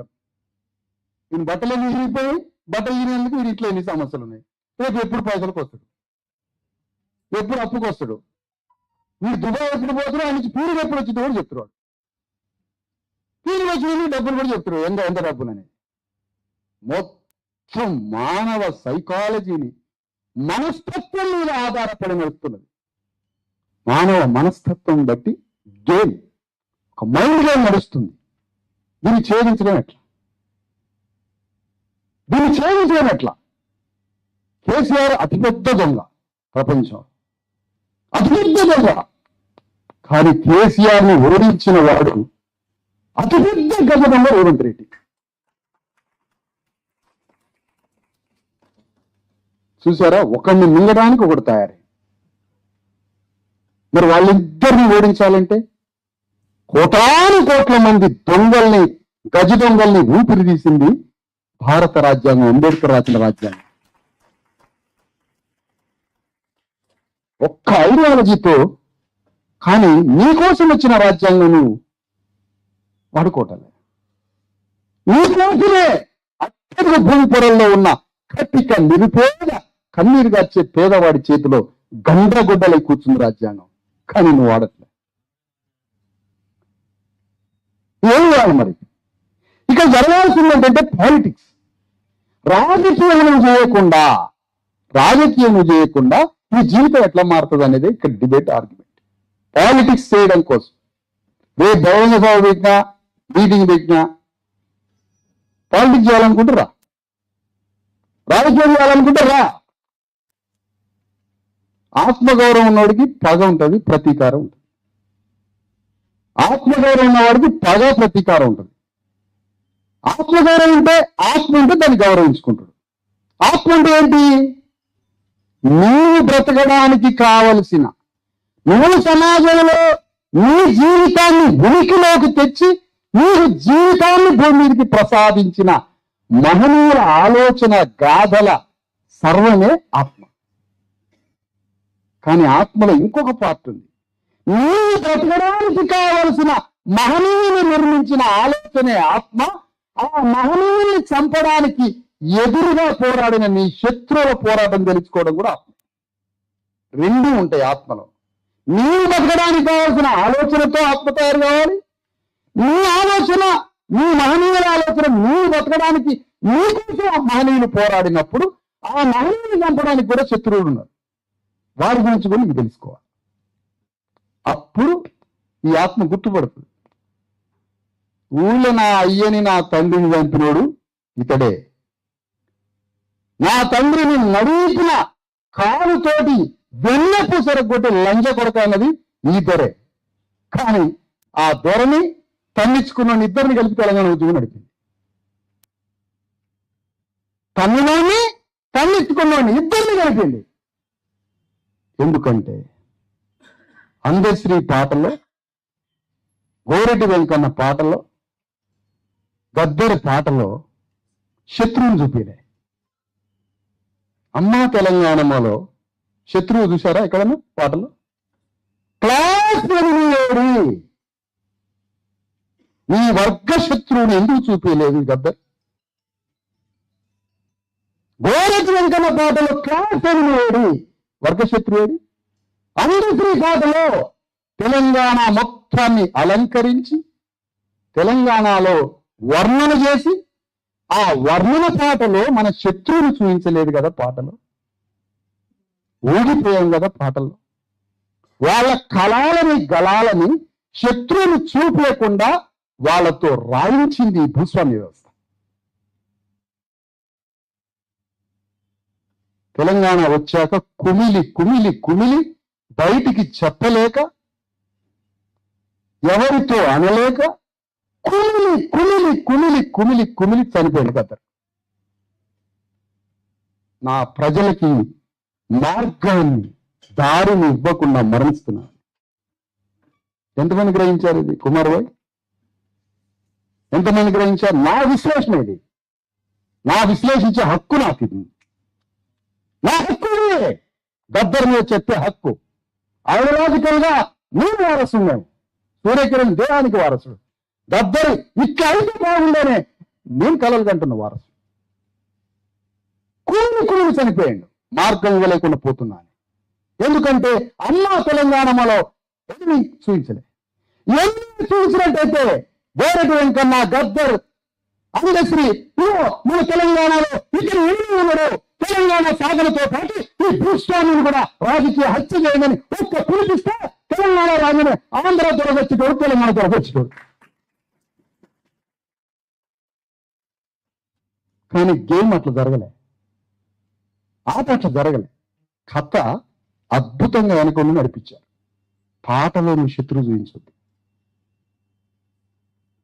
Speaker 3: వీని బట్టలు ఎన్ని విరిగిపోయి, బట్టలు విరిగినందుకు వీడి ఇంట్లో ఎన్ని సమస్యలు ఉన్నాయి, రేపు ఎప్పుడు పైసలకు వస్తాడు, ఎప్పుడు అప్పుకు వస్తాడు, వీడు దుబాయ్ ఎప్పుడు పోతాడు, ఆయన నుంచి పీరుగా ఎప్పుడు వచ్చింది కూడా చెప్తున్నాడు, పీరుగా వచ్చి డబ్బులు కూడా చెప్తున్నాడు ఎంత డబ్బులు అనేది. మొత్తం మానవ సైకాలజీని మనస్తత్వం మీద ఆధారపడి నడుస్తున్నది. మానవ మనస్తత్వం బట్టి గేమ్, ఒక మైండ్ గేమ్ నడుస్తుంది. దీన్ని ఛేదించడం ఎట్లా? కేసీఆర్ అతిపెద్ద దొంగ, ప్రపంచం. అతిపెద్ద గజ. కానీ కేసీఆర్ని ఓడించిన వాడు అతిపెద్ద గజ దొంగ రేవంత్ రెడ్డి. చూసారా, ఒకరిని మింగడానికి ఒకటి తయారై. మరి వాళ్ళిద్దరిని ఓడించాలంటే కోటాను కోట్ల మంది దొంగల్ని, గజ దొంగల్ని ఊపిరి తీసింది భారత రాజ్యాంగం, అంబేద్కర్ రాసిన రాజ్యాంగం. ఒక్క ఐడియాలజీతో. కానీ నీకోసం వచ్చిన రాజ్యాంగం నువ్వు వాడుకోవటలే. నీకోసమే అత్యధిక భూమి పొరల్లో ఉన్న కట్టిక నిరుపేద కన్నీరు గార్చే పేదవాడి చేతిలో గండ్రగొడ్డలై కూర్చుంది రాజ్యాంగం. కానీ నువ్వు వాడట్లే. ఏం కావాలి మరి? ఇక జరగాల్సింది ఏంటంటే పాలిటిక్స్. రాజకీయం చేయకుండా ఈ జీవితం ఎట్లా మారుతుంది అనేది ఇక్కడ డిబేట్, ఆర్గ్యుమెంట్. పాలిటిక్స్ చేయడం కోసం రేపు బహిరంగ సభ పెట్టినా, మీటింగ్ పెట్టినా పాలిటిక్స్ చేయాలనుకుంటారా? రాజకీయం చేయాలనుకుంటారా? ఆత్మగౌరవం ఉన్నవాడికి పగ ఉంటుంది, ప్రతీకారం ఉంటుంది. ఆత్మగౌరవం ఉన్నవాడికి పగ, ప్రతీకారం ఉంటుంది. ఆత్మగౌరవం ఉంటే, ఆత్మ ఉంటే దాన్ని గౌరవించుకుంటాడు. ఆత్మ అంటే ఏంటి? నీవు బ్రతకడానికి కావలసిన, నువ్వు సమాజంలో నీ జీవితాన్ని ఉనికిలోకి తెచ్చి నీవు జీవితాన్ని భూమి మీదకి ప్రసాదించిన మహనీయుల ఆలోచన గాథల సర్వమే ఆత్మ. కానీ ఆత్మలో ఇంకొక పార్ట్ ఉంది. నీవు బ్రతకడానికి కావలసిన మహనీయులు నిర్మించిన ఆలోచనే ఆత్మ. ఆ మహనీయుల్ని చంపడానికి ఎదురుగా పోరాడిన నీ శత్రువుల పోరాటం తెలుసుకోవడం కూడా ఆత్మ. రెండూ ఉంటాయి ఆత్మలో. నీవు బతకడానికి కావాల్సిన ఆలోచనతో ఆత్మ తయారు కావాలి. నీ ఆలోచన, నీ మహనీయుల ఆలోచన, నీవు బతకడానికి నీకోసం ఆ మహనీయులు పోరాడినప్పుడు ఆ మహనీయులు చంపడానికి కూడా శత్రువులు ఉన్నారు. వారి గురించి కూడా నీకు తెలుసుకోవాలి. అప్పుడు ఈ ఆత్మ గుర్తుపడుతుంది. ఊళ్ళో నా అయ్యని, నా తండ్రిని చంపినోడు ఇతడే. నా తండ్రిని నడిపిన కాలుతోటి వెన్నెప్పు సరగొట్టి లంజ కొడక అన్నది ఈతరే. కానీ ఆ దొరని తన్నించుకున్న ఇద్దరిని కలిపి తెలంగాణ ఉద్యమం నడిపింది. తన్నులోని తన్నించుకున్నోని ఇద్దరిని కలిపింది. ఎందుకంటే అందశ్రీ పాటలో, గోరెడ్డి వెంకన్న పాటలో, గద్దరి పాటలో శత్రువుని చూపిలే. అమ్మా తెలంగాణలో శత్రువు చూసారా ఎక్కడన్నా పాటలో? క్లాస్ 8 నీ వర్గ శత్రువుని ఎందుకు చూపించలేదు గద్దర్? గోరెడ్డి వెంకన్న పాటలో క్లాస్ 8 వర్గ శత్రువుడి. అందశ్రీ పాటలో తెలంగాణ మొత్తాన్ని అలంకరించి తెలంగాణలో వర్ణన చేసి ఆ వర్ణన పాటలో మన శత్రువుని చూపించలేదు కదా పాటలో. ఊగిపోయాం కదా పాటల్లో. వాళ్ళ కళాలని, గళాలని శత్రువుని చూపలేకుండా వాళ్ళతో రాయించింది ఈ భూస్వామ్య వ్యవస్థ. తెలంగాణ వచ్చాక కుమిలి కుమిలి కుమిలి బయటికి చెప్పలేక, ఎవరితో అనలేక కుమిలి కుమిలి కుమిలి కుమిలి కుమిలి చనిపోయింది కదా. నా ప్రజలకి మార్గాన్ని, దారిని ఇవ్వకుండా మరణిస్తున్నారు. ఎంతమంది గ్రహించారు ఇది? కుమార్ భాయ్, ఎంతమంది గ్రహించారు? నా విశ్లేషణ ఇది. నా విశ్లేషించే హక్కు నాకు ఇది. నా హక్కు ఇది. గద్దర్ మీద చెప్పే హక్కు. ఐడియాలజికల్ గా నేను వారసు. సూర్యకిరణ్ దేహానికి వారసుడు. గద్దరు ఇట్లా అయితే బాగుండేనే నేను కలలు కంటున్న వారసు. కుమిలి చనిపోయాడు. మార్గం ఇవ్వలేకుండా పోతున్నాను. ఎందుకంటే అమ్మా తెలంగాణలో ఏమి చూపించలే. ఎన్ని చూసినట్టయితే గోరెడ్డి వెంకన్న, గద్దర్, అందశ్రీ మన తెలంగాణలో ఇక్కడ ఉన్నాడు. తెలంగాణ సాధనతో పాటు ఈ భూస్వామిని కూడా రాజకీయ హత్య చేయమని ఒక్క పిలిపిస్తే తెలంగాణ రాజుని ఆంధ్ర దొరకొచ్చేటోడు, తెలంగాణ దొరకొచ్చేటోడు. కానీ గేమ్ అట్లా జరగలే. ఆట అట్లా జరగలే. కథ అద్భుతంగా వెనకొండి నడిపించారు. పాటలో నువ్వు శత్రువు చూపించొద్దు.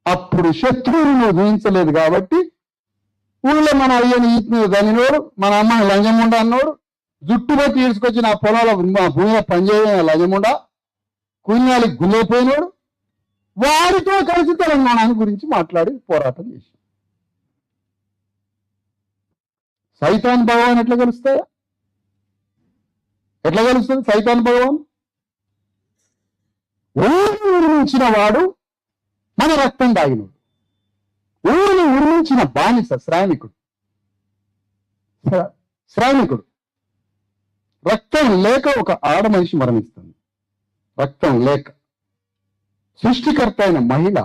Speaker 3: అప్పుడు శత్రువుని నువ్వు చూపించలేదు కాబట్టి ఊళ్ళో మన అయ్యని ఈతిని దనినోడు, మన అమ్మని లంజముండ అన్నోడు, జుట్టు బట్టి ఈడ్చుకొచ్చి నా పొలాల మా భూమిలో పనిచేయని లంజముండ, కుయ్యాలికి గుల్లైపోయినోడు, వారితో కలిసి తెలంగాణ గురించి మాట్లాడి పోరాటం చేశాడు. సైతాన్ భగవాన్ ఎట్లా కలుస్తాయా? ఎట్లా కలుస్తుంది సైతాన్ భగవాన్? ఊరిని ఉరిమించిన వాడు మన రక్తం దాగినోడు, ఊరిని ఉరిమించిన బానిస శ్రామికుడు. శ్రామికుడు రక్తం లేక ఒక ఆడ మనిషి మరణిస్తుంది. రక్తం లేక సృష్టికర్త అయిన మహిళ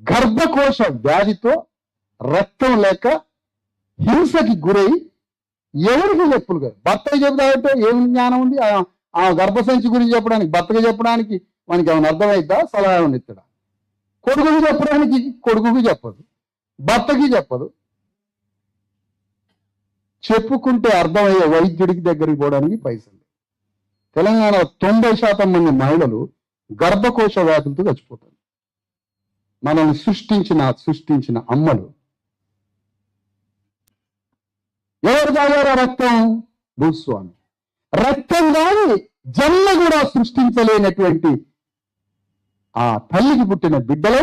Speaker 3: గర్భకోశ వ్యాధితో రక్తం లేక హింసకి గురై ఎవరికి చెప్పులు కాదు. భర్తకి చెబుతాడంటే ఏమి జ్ఞానం ఉంది? ఆ గర్భసంచి గురించి చెప్పడానికి భర్తకి చెప్పడానికి మనకి ఏమైనా అర్థమైద్దా? సలహా ఏమైనా ఇస్తాడా? కొడుకుకి చెప్పడానికి కొడుకుకి చెప్పదు, భర్తకి చెప్పదు. చెప్పుకుంటే అర్థమయ్యే వైద్యుడికి దగ్గరికి పోవడానికి పైసలు. తెలంగాణలో 90% మంది మహిళలు గర్భకోశ వ్యాధులతో చచ్చిపోతారు. మనల్ని సృష్టించిన అమ్మలు ఎవరు తాగారో రక్తం? భూస్వామి. రక్తం కానీ జన్మ కూడా సృష్టించలేనటువంటి ఆ తల్లికి పుట్టిన బిడ్డలో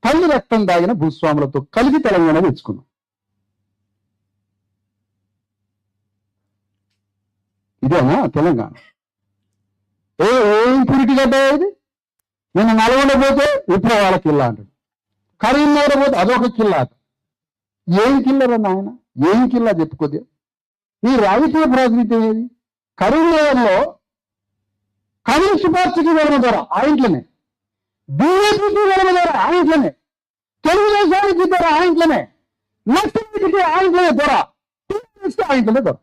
Speaker 3: తల్లి రక్తం తాగిన భూస్వాములతో కలిసి తెలంగాణ తెచ్చుకున్నాం. ఇదేనా తెలంగాణ? ఏం పురిటి గడ్డ ఇది? నేను నల్గొండ పోతే ఇప్పుడు వాళ్ళ కిల్లా అంటాడు, కరీంనగర్ పోతే అదొక కిల్లా అంట. ఏం కిల్లరా నాయన? ఏం కిల్లా చెప్పుకోదే? ఈ రాజకీయ ప్రాతినిధ్యం ఏది? కరీంనగర్లో కమ్యూనిస్ట్ పార్టీకి వెళ్ళిన ద్వారా ఆ ఇంట్లోనే, బీజేపీకి వెళ్ళిన ద్వారా ఆ ఇంట్లోనే, తెలుగుదేశానికి ద్వారా ఆ ఇంట్లోనే, నక్సలైట్కి ఆ ఇంట్లోనే ద్వారా, టీఆర్ఎస్కి ఆ ఇంట్లోనే ద్వారా.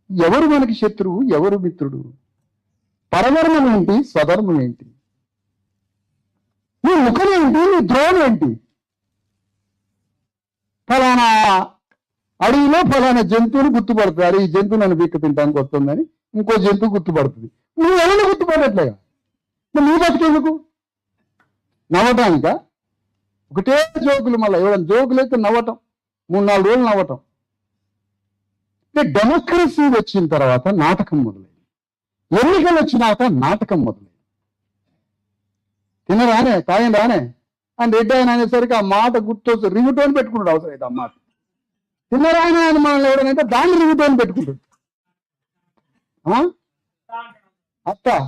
Speaker 3: ఎవరు మనకి శత్రువు, ఎవరు మిత్రుడు? పరధర్మం ఏంటి, స్వధర్మం ఏంటి? నీ ముఖం ఏంటి, నీ ద్రోహం ఏంటి? ఫలానా అడవిలో ఫలానా జంతువుని గుర్తుపడుతుంది. ఈ జంతువు నన్ను బీక్క తింటానికి వస్తుందని ఇంకో జంతువు గుర్తుపడుతుంది. నువ్వు ఎవరిని గుర్తుపడట్లేగా? నీ బతికేందుకు? నవ్వటానిక? ఒకటే జోకులు. మళ్ళీ ఎవరైనా జోకులు అయితే నవ్వటం, 3-4 రోజులు నవ్వటం. డెమోక్రసీ వచ్చిన తర్వాత నాటకం మొదలైంది. ఎన్నికలు వచ్చినాక నాటకం మొదలైంది. తినరానే, తాగిన రానే అని రెడ్డి ఆయన అనేసరికి ఆ మాట గుర్తొచ్చు. రింగుటోని పెట్టుకుంటాడు అవసరం అయితే. ఆ మాట తిన్నరానే అని మనల్ని ఎవడనంటే దాన్ని రింగుటోని పెట్టుకుంటాడు. అత్తాను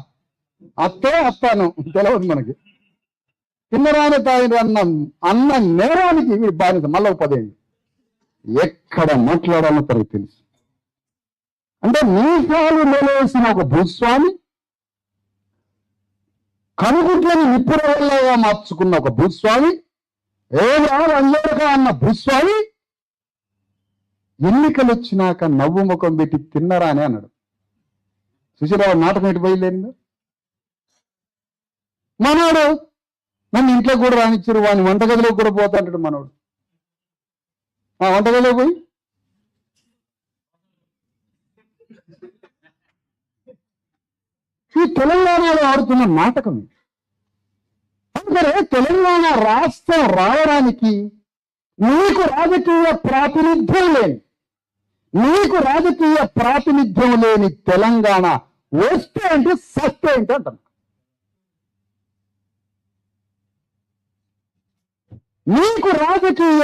Speaker 3: తెలియదు మనకి. తిన్నరానే తాగిన అన్న నేరానికి బాధ్యత మళ్ళీ 10 ఏళ్ళు. ఎక్కడ మాట్లాడాలో తనకు తెలుసు. అంటే మీసాలు నిలవేసిన ఒక భూస్వామి, కనుగుట్లని నిప్పురవల్లాగా మార్చుకున్న ఒక భూస్వామి, అంజరక అన్న భూస్వామి ఎన్నికలు వచ్చినాక నవ్వు ముఖం పెట్టి తిన్నరా అని అన్నాడు. సుశీరావు నాటకం ఎటు బయలుదేరిందో. మనోడు నన్ను ఇంట్లో కూడా రానిచ్చారు, వాని వంటగదిలో కూడా పోతా అంటాడు మనోడు. ఆ వంటగదిలో పోయి ఈ తెలంగాణలో ఆడుతున్న నాటకం. అందుకనే తెలంగాణ రాష్ట్రం రావడానికి నీకు రాజకీయ ప్రాతినిధ్యం లేని తెలంగాణ వస్తే అంటే సస్తే అంటే అంటారు. నీకు రాజకీయ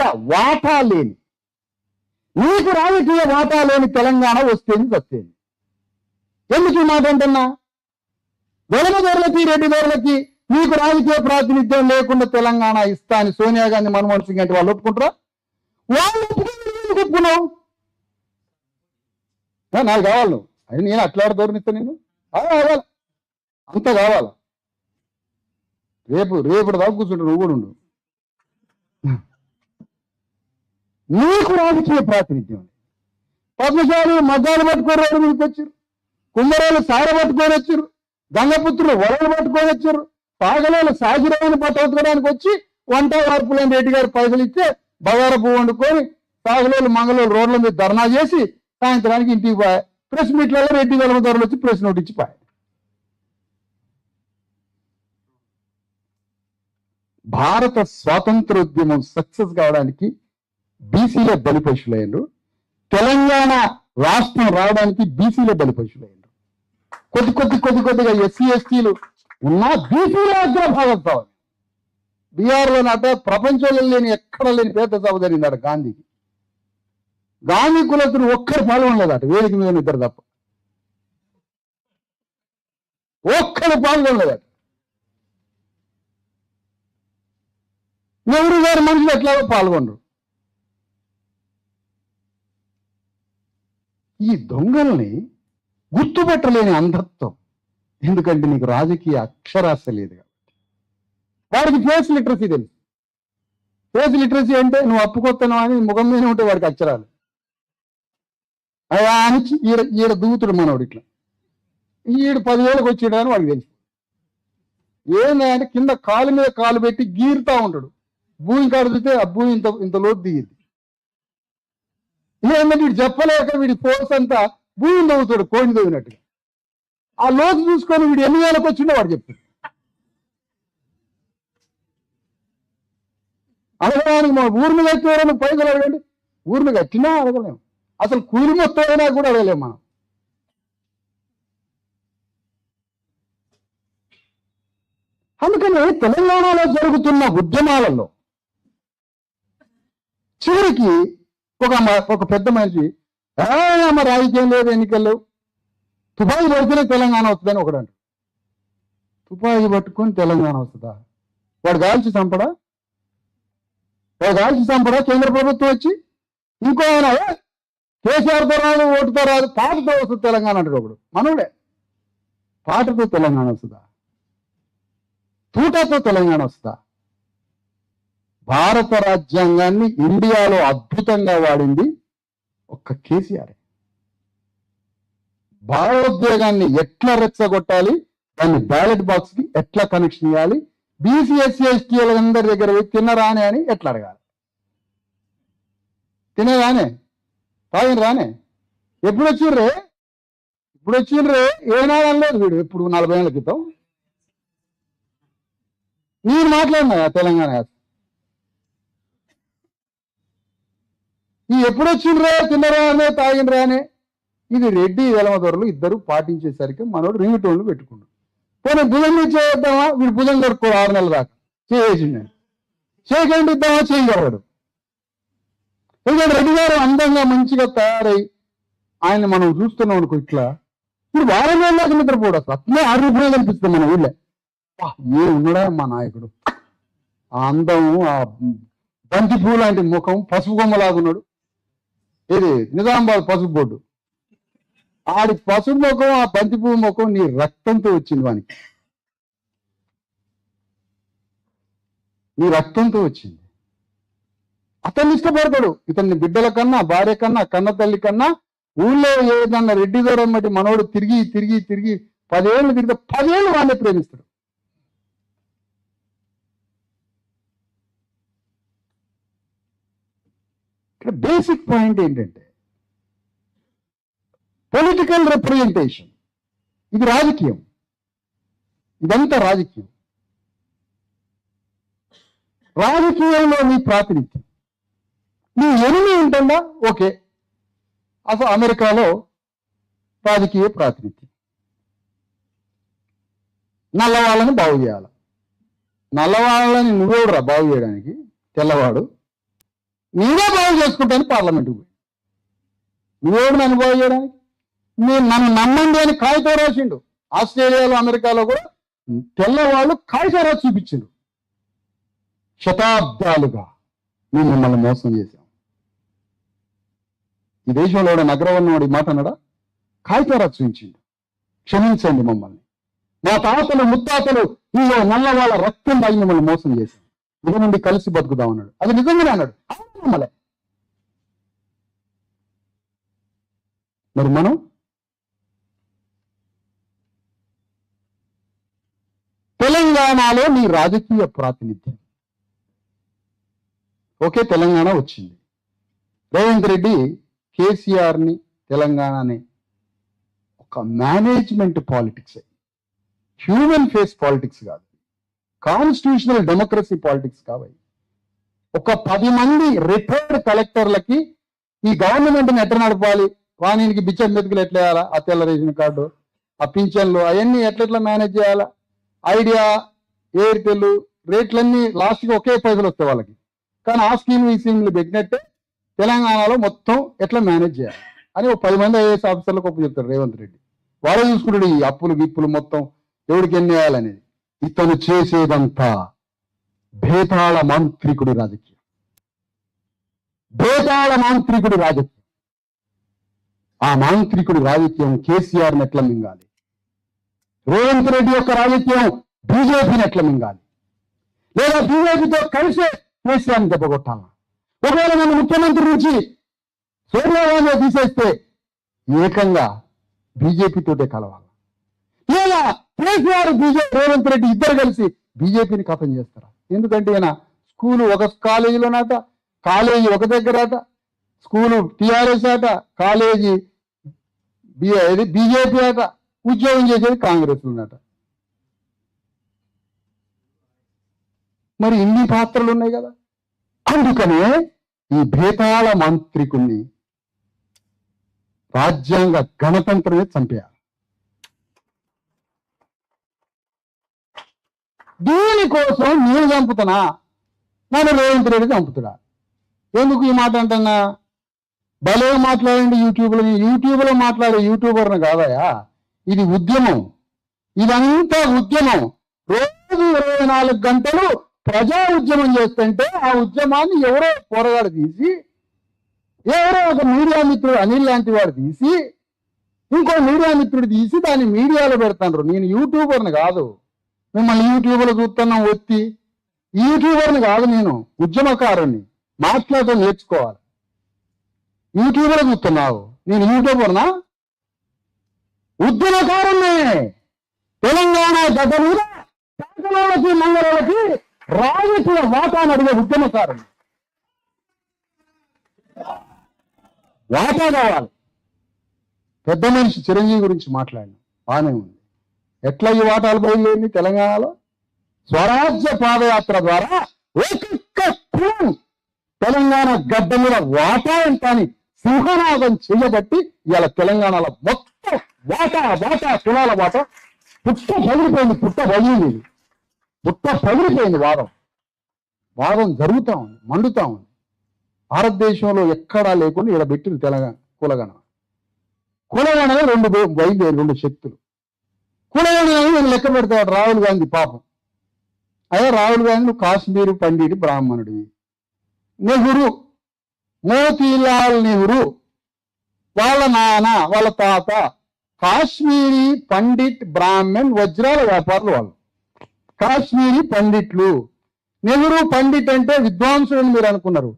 Speaker 3: వాటా లేని తెలంగాణ వస్తేంది సస్తేంది. ఎందుకు ఈ మాట అంటున్నా? వెలమదొరలకి రెడ్డిదొరలకి నీకు రాజకీయ ప్రాతినిధ్యం లేకుండా తెలంగాణ ఇస్తా అని సోనియా గాంధీ, మన్మోహన్ సింగ్ అంటే వాళ్ళు ఒప్పుకుంటారా? వాళ్ళు ఒప్పుకున్నావు. నాకు కావాలి నువ్వు అని నేను అట్లా ధోరణిస్తా. నేను కావాలి, అంత కావాలా? రేపు దాకా కూర్చుంటావు నువ్వు కూడా ఉండు. నీకు రాజకీయ ప్రాతినిధ్యం. పద్మశాలి మగ్గాలు పట్టుకొని రోడ్డు మీదకి వచ్చారు, కుమ్మరాలు సార పట్టుకొని వచ్చారు, గంగపుత్రులు వలలు పట్టుకొని వచ్చారు, పాగలోళ్ళు సాగిరాన్ని పట్టుకోవడానికి వచ్చి వంట వార్పులని రెడ్డి గారు పైసలు ఇస్తే బగార పువ్వు వండుకొని తాగులోళ్ళు మంగళూరు రోడ్ల మీద ధర్నా చేసి సాయంత్రానికి ఇంటికి పోయా. ప్రెస్ మీట్లలో రెడ్డి వెలమదారులు వచ్చి ప్రెస్ నోట్ ఇచ్చి పోయా. భారత స్వాతంత్రోద్యమం సక్సెస్ కావడానికి బీసీలే బలిపశులయ్యారు. తెలంగాణ రాష్ట్రం రావడానికి బీసీలే బలిపశులయ్యారు. కొద్దిగా ఎస్సీ ఎస్టీలు ఉన్నా బీసీలో అగ్రభాగం కావాలి. బీహార్లో నాట ప్రపంచంలో లేని ఎక్కడ లేని పేద సభ జరిగిందట గాంధీకి. గాంధీ కులస్తులు ఒక్కరు పాల్గొనలేదట, వేదిక మీద ఇద్దరు తప్ప ఒక్కరు పాల్గొనలేదట. నెహ్రూ గారి మనుషులు ఎట్లాగో పాల్గొనరు. ఈ దొంగల్ని గుర్తుపెట్టలేని అంధత్వం. ఎందుకంటే నీకు రాజకీయ అక్షరాస్య లేదు కాబట్టి. వాడికి ఫేస్ లిటరసీ తెలుసు. ఫేస్ లిటరసీ అంటే నువ్వు అప్పుకొత్తను అని ముఖం మీద ఉంటే వాడికి అక్షరాలు అని ఈడ దూతుడు మనవాడు. ఇట్లా ఈడు 10,000కి వచ్చాడు అని వాడికి తెలుసు. ఏంటంటే కింద కాలు మీద కాలు పెట్టి గీరుతా ఉంటాడు. భూమి కడితే ఆ భూమి ఇంత లోతు దిగింది. ఏంటంటే వీడు చెప్పలేక వీడి ఫోర్స్ అంతా భూమిని తవ్వుతాడు కోడిని తవ్వినట్టుగా. ఆ లోతు చూసుకొని వీడు ఎన్ని వేలకు వచ్చిండో వాడు చెప్తాడు. అడగడానికి మా ఊరిని కట్టిన పైసలు అడగండి. ఊరిని కట్టినా అడగలేము. అసలు కూలి మొత్తం అయినా కూడా అడగలేము మనం. అందుకని తెలంగాణలో జరుగుతున్న ఉద్యమాలలో చివరికి ఒక పెద్ద మనిషి మా రాజకీయం లేదు, ఎన్నికలు తుపాకీ పడితేనే తెలంగాణ వస్తుందని ఒకడు అంటాడు. తుపాకీ పట్టుకొని తెలంగాణ వస్తుందా? వాడు కాల్చి చంపడా? కేంద్ర ప్రభుత్వం వచ్చి ఇంకో ఆయన కేసీఆర్తో రాదు, ఓటుతో రాదు, పాటతో వస్తుంది తెలంగాణ అంటాడు ఒకడు. మనోడే పాటతో తెలంగాణ వస్తుందా? తూటతో తెలంగాణ వస్తుందా? భారత రాజ్యాంగాన్ని ఇండియాలో అద్భుతంగా వాడింది ఒక్క కేసీఆర్. భావోద్వేగాన్ని ఎట్లా రెచ్చగొట్టాలి, దాన్ని బ్యాలెట్ బాక్స్ కి ఎట్లా కనెక్షన్ ఇవ్వాలి, బీసీ ఎస్సీ ఎస్టీలందరి దగ్గర పోయి తినరానే అని ఎట్లా అడగాలి. తినేరానే తాగిన రానే ఎప్పుడు వచ్చిండ్రే ఏనాడు లేదు వీడు. ఎప్పుడు 40 ఏళ్ల క్రితం నేను మాట్లాడినా తెలంగాణ ఈ ఎప్పుడు వచ్చిండ్రే తిన్నరానే తాగినరానే. ఇది రెడ్డి వెలమదొరలు ఇద్దరు పాటించేసరికి మనోడు రింగిటోన్లు పెట్టుకున్నాడు. పోనీ భుజం మీద చేద్దామా, వీడు భుజం కడుక్కోడు 6 నెలల దాకా చేసిండు. చేయకండి ఇద్దామా, చేయగలడు. ఎందుకంటే రెడ్డి గారు అందంగా మంచిగా తయారై ఆయన మనం చూస్తున్నాం అనుకో ఇట్లా. ఇప్పుడు 6 నెలల దాకా నిద్రపోడు. అసలు అట్లే 6 రూపాయలు కనిపిస్తుంది మన ఊళ్ళో. ఏ ఉన్నాడా మా నాయకుడు, ఆ అందము, ఆ బంతి పువ్వు లాంటి ముఖం, పసుపు కొమ్మలాగున్నాడు. ఇది నిజామాబాద్ పసుపు బోర్డు. ఆడి పసుపు ముఖం, ఆ బంతి పువ్వు ముఖం నీ రక్తంతో వచ్చింది. వానికి నీ రక్తంతో వచ్చింది. అతన్ని ఇష్టపడతాడు. ఇతన్ని బిడ్డల కన్నా, భార్య కన్నా, కన్న తల్లి కన్నా ఊళ్ళో ఏదన్నా రెడ్డి దూరం బట్టి మనోడు తిరిగి 10 ఏళ్ళు తిరిగితే 10 ఏళ్ళు వాళ్ళే ప్రేమిస్తాడు. ఇక్కడ బేసిక్ పాయింట్ ఏంటంటే పొలిటికల్ రిప్రజెంటేషన్. ఇది రాజకీయం, ఇదంతా రాజకీయం. రాజకీయంలో నీ ప్రాతినిధ్యం, నీ ఎనిమి ఉంటుందా? ఓకే, అసలు అమెరికాలో రాజకీయ ప్రాతినిధ్యం. నల్లవాళ్ళని బాగు చేయాలి. నల్లవాళ్ళని నువ్వెవడురా బాగు చేయడానికి? తెల్లవాడు నేనే బాగు చేసుకుంటాను పార్లమెంట్కి పోయి. నువ్వెవడు నన్ను బాగు చేయడానికి? నన్ను నమ్మండి అని కాగితం రాసిండు. ఆస్ట్రేలియాలో, అమెరికాలో కూడా తెల్లవాళ్ళు కాగితం రాసి చూపించిండు. శతాబ్దాలుగా మేము మిమ్మల్ని మోసం చేశాం. ఈ దేశంలో నగరవన్నవాడు ఈ మాట అన్నాడా? కాగితం రాసి చూపించిండు. క్షమించండి మమ్మల్ని, మా తాతలు ముత్తాతలు ఇందులో నల్ల వాళ్ళ రక్తం తాగి మిమ్మల్ని మోసం చేశాం, ఇది నుండి కలిసి బతుకుదాం అన్నాడు. అది నిజంగానే అన్నాడు. నమ్మలే. మరి మనం తెలంగాణలో నీ రాజకీయ ప్రాతినిధ్యం. ఓకే, తెలంగాణ వచ్చింది, రేవంత్ రెడ్డి కేసీఆర్ని తెలంగాణని ఒక management politics, human face politics కాదు, కాన్స్టిట్యూషనల్ డెమోక్రసీ పాలిటిక్స్ కావాలి. ఒక 10 మంది రిటైర్డ్ కలెక్టర్లకి ఈ గవర్నమెంట్ని ఎట్లా నడపాలి, వానికి బిచ్చం మెతుకులు ఎట్లా వేయాలా, ఆ తెల్ల రేషన్ కార్డు, ఆ పింఛన్లు అవన్నీ ఎట్లా మేనేజ్ చేయాలా, ఐడియా, ఎయిర్టెల్ రేట్లన్నీ లాస్ట్కి ఒకే పైసలు వస్తాయి వాళ్ళకి. కానీ ఆ స్కీమ్ ఈ స్కీమ్లు పెట్టినట్టే తెలంగాణలో మొత్తం ఎట్లా మేనేజ్ చేయాలి అని ఒక 10 మంది ఐఏఎస్ ఆఫీసర్లకు ఒప్పు చెప్తారు రేవంత్ రెడ్డి. వాడే చూసుకుంటాడు ఈ అప్పులు గిప్పులు మొత్తం ఎవరికి ఎన్ని వేయాలనేది. ఇతను చేసేదంతా భేతాళ మాంత్రికుడి రాజకీయం, భేతాళ మాంత్రికుడి రాజకీయం. ఆ మాంత్రికుడి రాజకీయం కేసీఆర్ని ఎట్లా మింగాలి, రేవంత్ రెడ్డి యొక్క రాజకీయం బీజేపీని ఎట్లా మింగాలి, లేదా బీజేపీతో కలిసే కేసీఆర్ని దెబ్బకొట్టాలా. ఒకవేళ నన్ను ముఖ్యమంత్రి నుంచి సోనియా గాంధీ తీసేస్తే ఏకంగా బీజేపీతోటే కలవాలి, లేదా కేసీఆర్ రేవంత్ రెడ్డి ఇద్దరు కలిసి బీజేపీని ఖతం చేస్తారా? ఎందుకంటే ఈయన స్కూలు ఒక కాలేజీలోనట, కాలేజీ ఒక దగ్గరట, స్కూలు టిఆర్ఎస్ అట, కాలేజీ బీజేపీ అట, ఉద్యోగం చేసేది కాంగ్రెస్ ఉన్నట. మరి ఇన్ని పాత్రలు ఉన్నాయి కదా. అందుకనే ఈ భేతాళ మాంత్రికుణ్ణి రాజ్యాంగ గణతంత్రమే చంపేయాలి. దీనికోసం నేను చంపుతున్నా, నన్ను రేవంత్ రెడ్డి చంపుతుడా? ఎందుకు ఈ మాట అంటున్నా? భలే మాట్లాడండి యూట్యూబ్లో మాట్లాడే యూట్యూబర్ను కాదయా, ఇది ఉద్యమం, ఇదంతా ఉద్యమం. రోజు 24 గంటలు ప్రజా ఉద్యమం చేస్తుంటే ఆ ఉద్యమాన్ని ఎవరో పోరగాడు తీసి, ఎవరో ఒక మీడియా మిత్రుడు అనిల్ లాంటి వాడు తీసి, ఇంకో మీడియా మిత్రుడు తీసి దాన్ని మీడియాలో పెడతాను. నేను యూట్యూబర్ని కాదు, మిమ్మల్ని యూట్యూబ్లో చూస్తున్నాం వచ్చి, యూట్యూబర్ని కాదు, నేను ఉద్యమకారుణ్ణి, మాట్లాడటం నేర్చుకోవాలి. యూట్యూబ్లో చూస్తున్నావు, నేను యూట్యూబర్నా? ఉద్యమకారుణ్ణే. తెలంగాణ గడ్డ మీద పేదలకి మంగళకి రాజకీయ వాటాను అడిగే ఉద్యమకారులు. వాటా కావాలి. పెద్ద మనిషి చిరంజీవి గురించి మాట్లాడిన బాగానే ఉంది. ఎట్లా ఈ వాటాలు బయలుదేరింది తెలంగాణలో? స్వరాజ్య పాదయాత్ర ద్వారా ఒక్కొక్క కులం తెలంగాణ గడ్డ మీద వాటా అని సింహనాదం చేయబట్టి ఇవాళ తెలంగాణలో మొత్తం వాటా కులాల వాటా పుట్ట పగిలిపోయింది. పుట్ట పగిలిపోయింది. వాదం జరుగుతూ ఉంది, మండుతూ ఉంది. భారతదేశంలో ఎక్కడా లేకుండా ఇక్కడ పెట్టింది తెలంగాణ కులగణలో 2 శక్తులు. కులగణని నేను లెక్క పెడతాడు రాహుల్ గాంధీ. పాపం అయ్యా రాహుల్ గాంధీ నువ్వు కాశ్మీరు పండిట్ బ్రాహ్మణుడివి. నెహ్రూ, మోతీలాల్ నెహ్రూ వాళ్ళ నాన్న వాళ్ళ తాత కాశ్మీరీ పండిట్ బ్రాహ్మణ్ వజ్రాల వ్యాపారులు. వాళ్ళు కాశ్మీరీ పండిట్లు. నెహ్రూ పండిట్ అంటే విద్వాంసుడు అని మీరు అనుకున్నారు.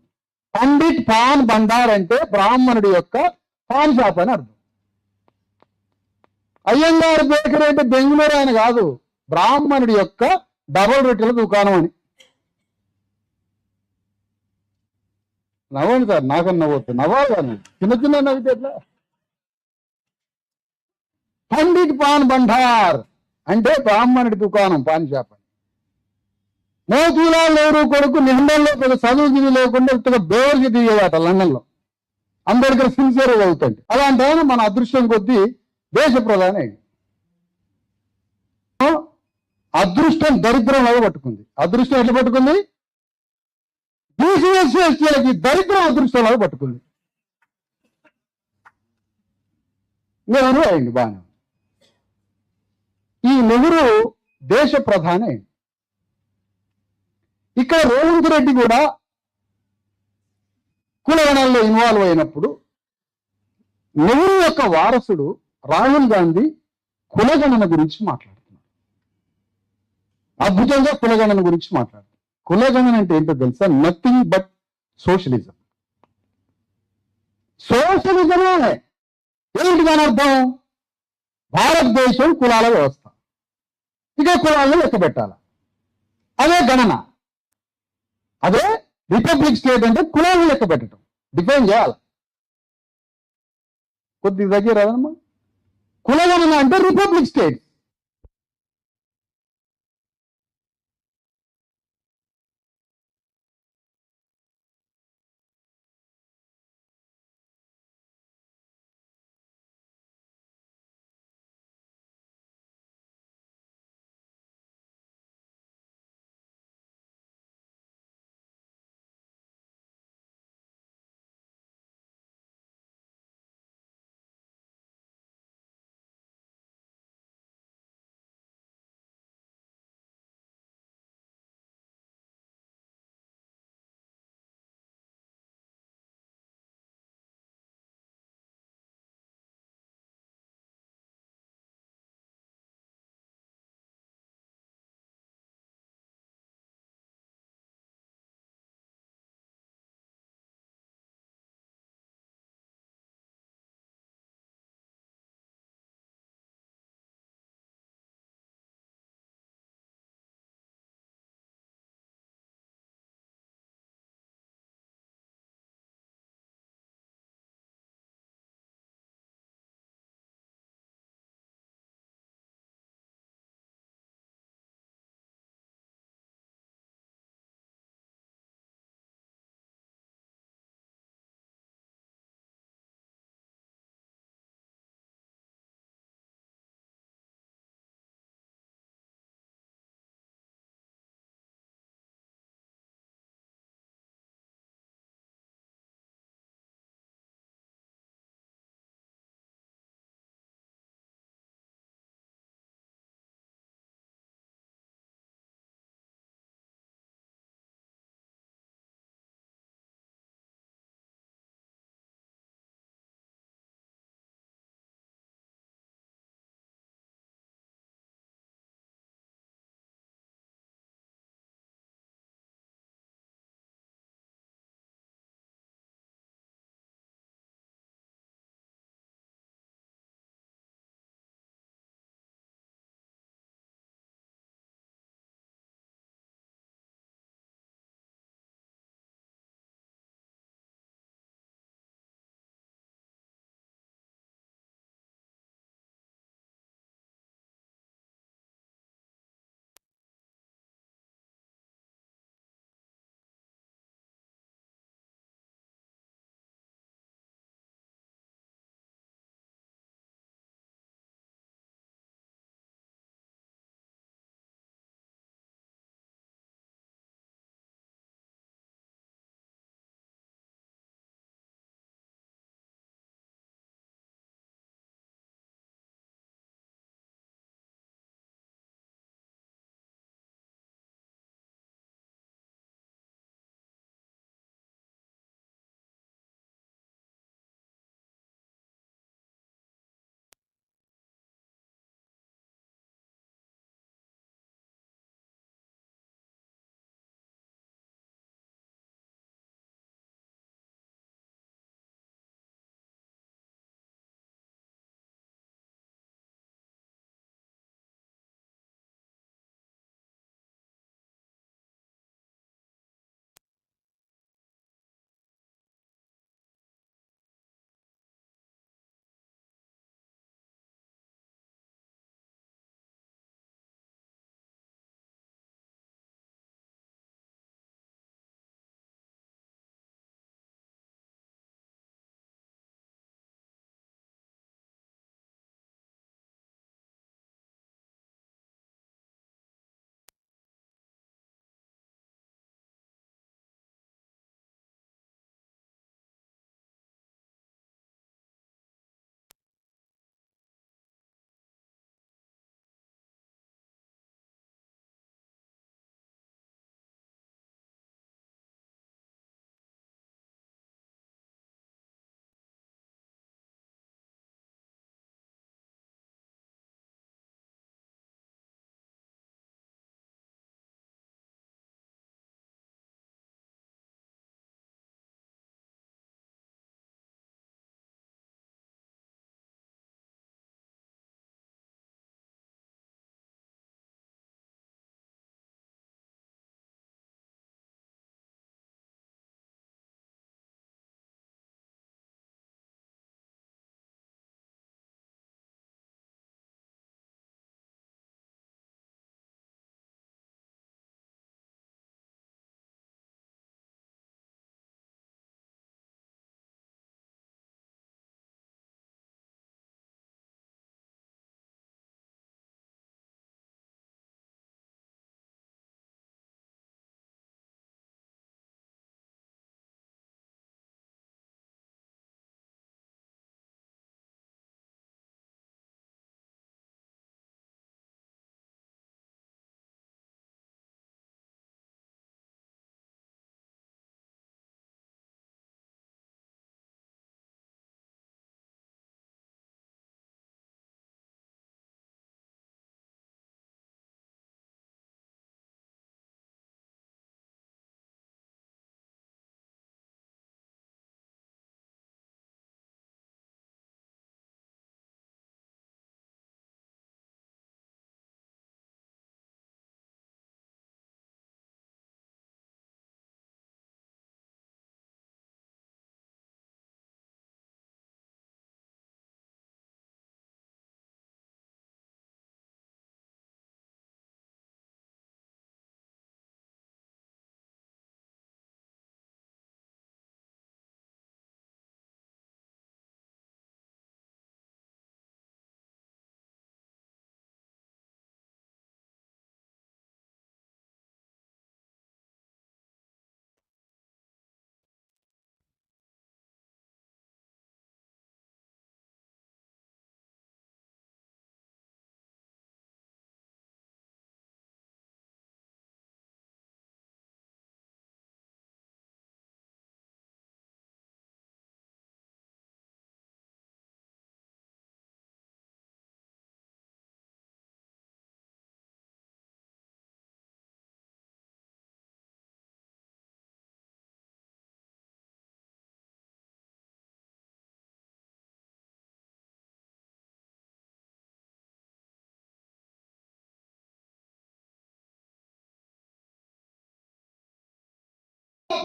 Speaker 3: పండిట్ పాన్ బండార్ అంటే బ్రాహ్మణుడి యొక్క పాన్ షాప్ అని అర్థం. అయ్యంగారు బేకరీ అంటే బెంగళూరు ఆయన కాదు, బ్రాహ్మణుడి యొక్క డబల్ రొట్టెల దుకాణం అని. నవ్వండి సార్, నాకన్నా నవ్వచ్చు. నవ్వాలి కానీ చిన్న నవ్వితే ఎట్లా? పండిట్ పాన్ బండార్ అంటే బ్రాహ్మణుడి దుకాణం, పాన్ షాప్ అని. మోతీలాల్ నెహ్రూ కొడుకు లండన్లో పెద్ద చదువు గిది లేకుండా పెద్ద బేవర్కి దిగేదట లండన్లో. అందరికీ సిన్సియర్గా అవుతుంది. అలాంటి ఆయన మన అదృష్టం కొద్దీ దేశ ప్రధాని అయింది. అదృష్టం దరిద్రంలాగా పట్టుకుంది. అదృష్టం ఎట్లా పట్టుకుంది? బీసీఎస్సీలకి దరిద్రం అదృష్టంలాగా పట్టుకుంది. నెహ్రూ అయింది బాగా. ఈ నెహ్రూ దేశ ప్రధాని అయింది. ఇక్కడ రేవంత్ రెడ్డి కూడా కులగణంలో ఇన్వాల్వ్ అయినప్పుడు నెహ్రూ యొక్క వారసుడు రాహుల్ గాంధీ కులగణన గురించి మాట్లాడుతున్నాడు. అద్భుతంగా కులగణన గురించి మాట్లాడుతున్నాడు. కులగణన అంటే ఏంటో తెలుసా? Nothing but socialism. సోషలిజమే. ఏంటి దాని అర్థం? భారతదేశం కులాల వ్యవస్థ, ఇక కులాలను లెక్క పెట్టాలి. అదే గణన, అదే రిపబ్లిక్ స్టేట్ అంటే కులాలను లెక్క పెట్టడం. డిఫైన్ చేయాలి. కొద్దిగా దగ్గర రాదమ్మా. కులగణన అంటే రిపబ్లిక్ స్టేట్.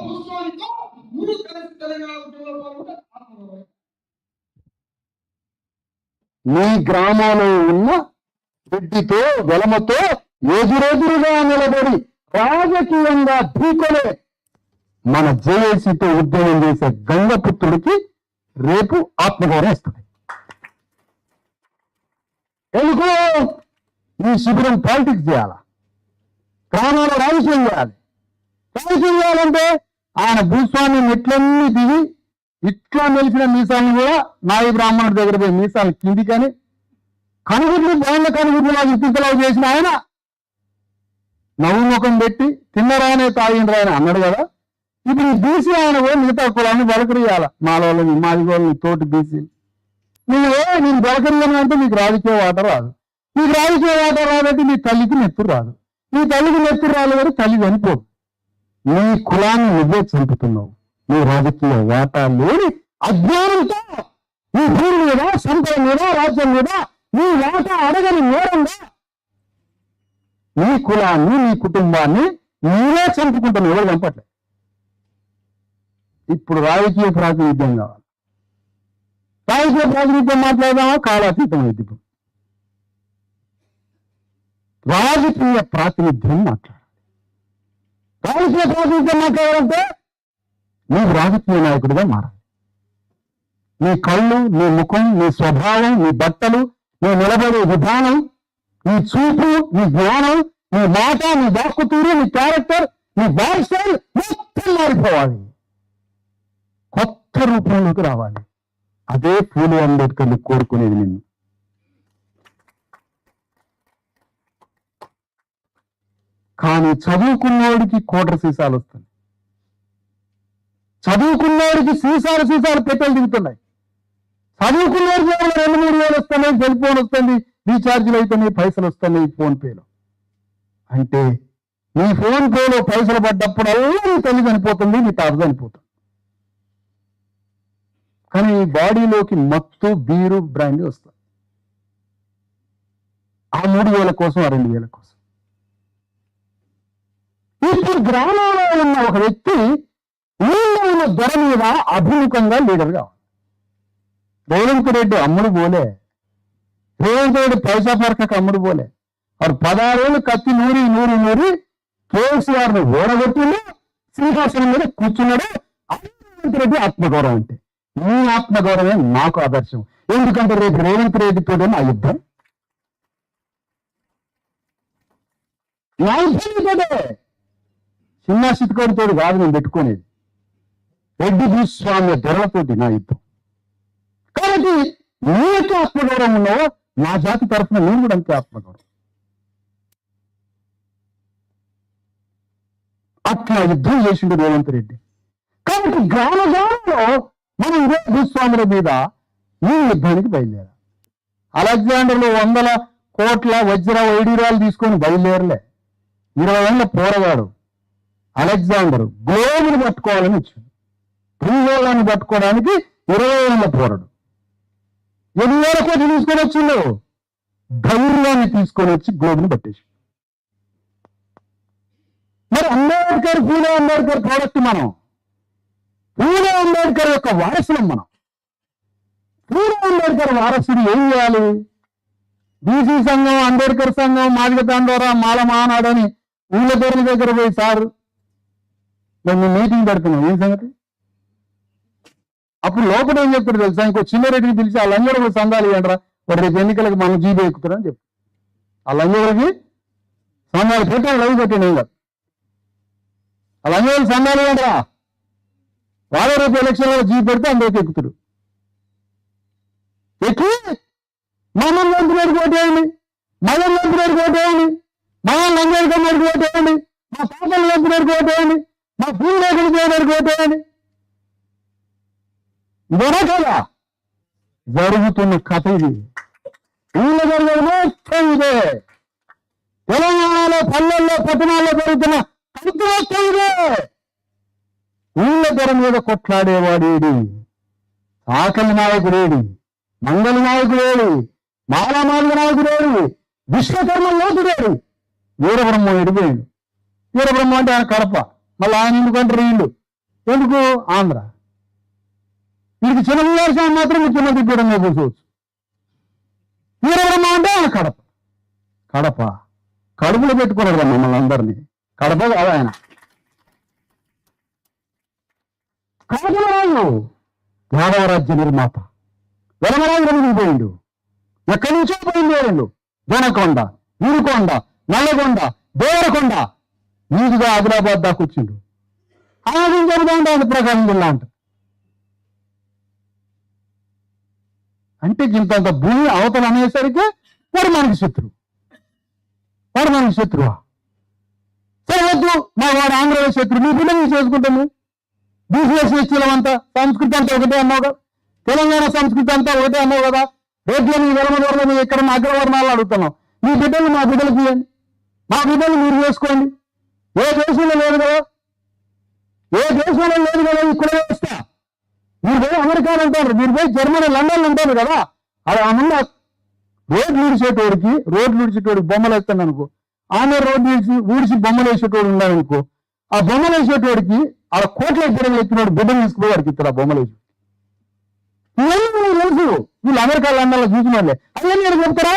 Speaker 2: భూస్వామితో మీరు కలిసి తెలంగాణ ఉద్యమంలో పాల్గొంటే ఆత్మగౌరవం. మీ గ్రామంలో ఉన్న రెడ్డితో వెలమతో ఎదురెదురుగా నిలబడి రాజకీయంగా ఢీకొనే మన జేఏసీతో ఉద్యమం చేసే గంగపుత్రుడికి రేపు ఆత్మగౌరవం ఇస్తుంది. ఎందుకు ఈ శిబిరం పాలిటిక్స్ చేయాలా, గ్రామాల్లో రాజకీయం చేయాలి. రాజకీయం చేయాలంటే ఆయన భూస్వామి మెట్లన్నీ దిగి ఇట్లా నిలిచిన మీసాలను కూడా నాయి బ్రాహ్మణుడి దగ్గర పోయి మీసాలు కింది కానీ కనుగుడ్లు బాగున్న కనుగుడ్లు నాకు ఇప్పించలాగా చేసిన ఆయన నవ్వు ముఖం పెట్టి తిన్నరానే తాగిండ్రా ఆయన అన్నాడు కదా. ఇప్పుడు ఈ బీసీ ఆయన పోయి మిగతా కులాన్ని బలకరియాల, మాలోళ్ళని మాది వాళ్ళని తోటి బీసీలు నేను బలకరియాను అంటే మీకు రాజకీయ వాట రాదు. మీకు రాజకీయ వాట రాదంటే మీ తల్లికి నెత్తురు రాదు. నీ తల్లికి నెత్తురు రాదు కానీ తల్లి చనిపోదు. నీ కులాన్ని నువ్వే చంపుతున్నావు. నీ రాజకీయ వాటా లేని అజ్ఞానంతో నీ భూమి మీద, సంపద మీద, రాజ్యం మీద నీ వాటా అడగని నేరంగా నీ కులాన్ని, నీ కుటుంబాన్ని నీవే చంపుకుంటున్నావు. ఎవరు చంపట్లేదు. ఇప్పుడు రాజకీయ ప్రాతినిధ్యం కావాలి. రాజకీయ ప్రాతినిధ్యం మాట్లాడదామా, కాలాతీతం ఇది. ఇప్పుడు రాజకీయ ప్రాతినిధ్యం మాట్లాడాలి. రాజకీయ ప్రాతినిధ్యం మాట్లాడాలంటే నీవు రాజకీయ నాయకుడిగా మారాలి. నీ కళ్ళు, నీ ముఖం, నీ స్వభావం, నీ బట్టలు, నీ నిలబడే విధానం, నీ చూపు, నీ జ్ఞానం, నీ మాట, నీ వాక్కుతీరు, నీ క్యారెక్టర్, నీ బాడీ స్టైల్ మొత్తం మారిపోవాలి. కొత్త రూపంలోకి రావాలి. అదే పూలే అంబేద్కర్ని కోరుకునేది నిన్ను. కానీ చదువుకున్నవాడికి కోట్ర సీసాలు వస్తున్నాయి. చదువుకున్నవాడికి సీసాలు పెట్టెలు దిగుతున్నాయి. చదువుకున్నవాడికి 2-3 వేలు వస్తున్నాయి, సెల్ ఫోన్ వస్తుంది, రీఛార్జీలు అవుతున్నాయి, పైసలు వస్తున్నాయి ఫోన్ పేలో. అంటే నీ ఫోన్ పేలో పైసలు పడ్డప్పుడల్లా నీ తల్లి చనిపోతుంది, నీ తాత చనిపోతుంది. కానీ బాడీలోకి మత్తు, బీరు, బ్రాండీ వస్తుంది. ఆ 3,000 కోసం, ఆ 2,000 కోసం. ఇప్పుడు గ్రామంలో ఉన్న ఒక వ్యక్తి ఊళ్ళో ఉన్న ధర మీద అభిముఖంగా లీడర్ కావాలి. రేవంత్ రెడ్డి అమ్ముడు పోలే. రేవంత్ రెడ్డి పైసా పరకకు అమ్ముడు పోలే. వాడు 16 ఏళ్ళు కత్తి నూరి కేసీఆర్ ను ఓడగొట్టిండు, సింహాసనం మీద కూర్చున్నాడు. రేవంత్ రెడ్డి ఆత్మగౌరవం అంటే నీ ఆత్మగౌరవమే నాకు ఆదర్శం. ఎందుకంటే రేపు రేవంత్ రెడ్డితో నా యుద్ధం, నా యుద్ధంతోటే, చిన్న చిత్తుకోడితో కాదు నేను పెట్టుకునేది. రెడ్డి భూస్వామ్య ధరలతోటి నా యుద్ధం. కాబట్టి నీకు ఆత్మగౌరవం ఉన్నావో నా జాతి తరఫున నేను కూడా అంతే ఆత్మగౌరవం. అట్లా యుద్ధం చేసిండు రేవంత్ రెడ్డి. కాబట్టి గ్రామంలో మనం ఇదే భూస్వాముల మీద ఈ యుద్ధానికి బయలుదేరా. అలెగ్జాండర్లో 100 కోట్ల వజ్ర వైడూర్యాలు తీసుకొని బయలుదేరలే. 20 ఏళ్ళ పోరగాడు అలెగ్జాండర్ గ్లోబుని పట్టుకోవాలని వచ్చాడు. భూగోళాన్ని పట్టుకోవడానికి 20 ఏళ్ళ పోరాడు. 8,000 కోట్లు తీసుకొని వచ్చిండు. ధైర్యాన్ని తీసుకొని వచ్చి గ్లోబుని పట్టేసి. మరి పూలే అంబేద్కర్ ప్రోడక్ట్ మనం. పూలే అంబేద్కర్ యొక్క వారసులం మనం. పూలే అంబేద్కర్ వారసుడు ఏం చేయాలి? బీసీ సంఘం, అంబేద్కర్ సంఘం, మాదిగ తాండోరా, మాల మహానాడు అని ఊళ్ళ పేర్ల దగ్గర పోయి సార్ మేము మీటింగ్ పెడుతున్నాం, ఏం సంగతి? అప్పుడు లోపల ఏం చెప్తారు తెలుసా? ఇంకో చిన్నరెడ్డిని పిలిచి ఆ లంజోడికి సంఘాలు ఇవ్వండిరా, వాడు రేపు ఎన్నికలకు మనం జీబీ ఎక్కుతారని చెప్పి ఆ లంజోడికి సంఘాలు పెట్టాను, లైవ్ పెట్టాను. ఏం కాదు, ఆ లంజోడికి సంఘాలు ఇవ్వండిరా, వాడే రేపు ఎలక్షన్లో జీబీ పెడితే అందరికి ఎక్కుతారు. ఎక్కి మమ్మల్ని లంచులేడికి ఓటేయండి, మమ్మల్ని లంచులేడికి ఓటేయండి, మమ్మల్ని లంజోడికి ఓటేయండి, మా పాపలు లంచులేడికి ఓటేయండి, మా భూమి లేఖడికి ఓటేయండి. ఇదేనా కదా జరుగుతున్న కథ? ఇది ఊళ్ళో జరిగేది మొత్తం ఇదే. తెలంగాణలో పల్లెల్లో పట్టణాల్లో జరుగుతున్న కథ మొత్తం ఇదే. ఊళ్ళ ధర మీద కొట్లాడేవాడేడి, ఆకలి నాయకుడేడి, మంగళ నాయకుడేడి, మాలామాదిగ నాయకుడేడి, విశ్వకర్మ లోతుడేడు, వీరబ్రహ్మ ఎడిపోయాడు. వీరబ్రహ్మ అంటే ఆయన కడప, మళ్ళీ ఆయన ఎందుకంటారు వీళ్ళు
Speaker 3: ఎందుకు ఆంధ్ర. వీడికి చిన్న స్వామి మాత్రం ముఖ్యమంత్రి పీఠంగా కూర్చోవచ్చు. వీరబ్రహ్మ అంటే ఆయన కడప. కడప కడుపులో పెట్టుకున్నాడు కదా మమ్మల్ని అందరినీ. కడప కాదు ఆయన. కడపల రాజు యాదవరాజ్య నిర్మాత. వెలమరాజు రమిగిపోయిండు. ఎక్కడి నుంచో పోయిండు. దొనకొండ, ఊరుకొండ, నల్లగొండ, దేవరకొండ నీటిగా ఆదిలాబాద్ దాకా వచ్చిండు. ఆదించబోండా ప్రకాశం జిల్లా అంట. అంటే ఇంతంత భూమి అవతల అనేసరికి వాడు మనకి శత్రువా? సరే వద్దు, మా వాడు ఆంధ్రలో శత్రువు. మీ బిడ్డలు చేసుకుంటాము. బీసీఎస్ ఎస్టీలమంతా సంస్కృతి అంతా ఒకటే అన్నావు కదా. తెలంగాణ సంస్కృతి అంతా ఒకటే అన్నావు కదా. రేట్లని వెలమదూరంలో ఎక్కడ అగ్రవర్ణాలు అడుగుతున్నాం. మీ బిడ్డలు మా బిడ్డలకు ఇవ్వండి, మా బిడ్డలు మీరు చేసుకోండి. ఏ దేశంలో లేదు కదా, ఇక్కడ వస్తా. మీరు పోయి అమెరికాలో అంటారు, మీరు పోయి జర్మనీ లండన్లో ఉంటారు కదా. అలా ముందు రోడ్లు ఊడిచేటోడికి బొమ్మలు వేస్తాను అనుకో. ఆమె రోడ్డు ఊడిచి బొమ్మలు వేసేటోడు ఉన్నాడు అనుకో. ఆ బొమ్మలు వేసేటోడికి ఆడ కోట్ల బిడ్డలు ఎత్తినోడు బిడ్డలు తీసుకుపోయి వాడికి ఇస్తారు ఆ బొమ్మలు వేసి. ఇవన్నీ మీకు తెలుసు. వీళ్ళు అమెరికా లండన్లో చూసిన వాళ్ళే. అవన్నీ మీరు చెప్తారా?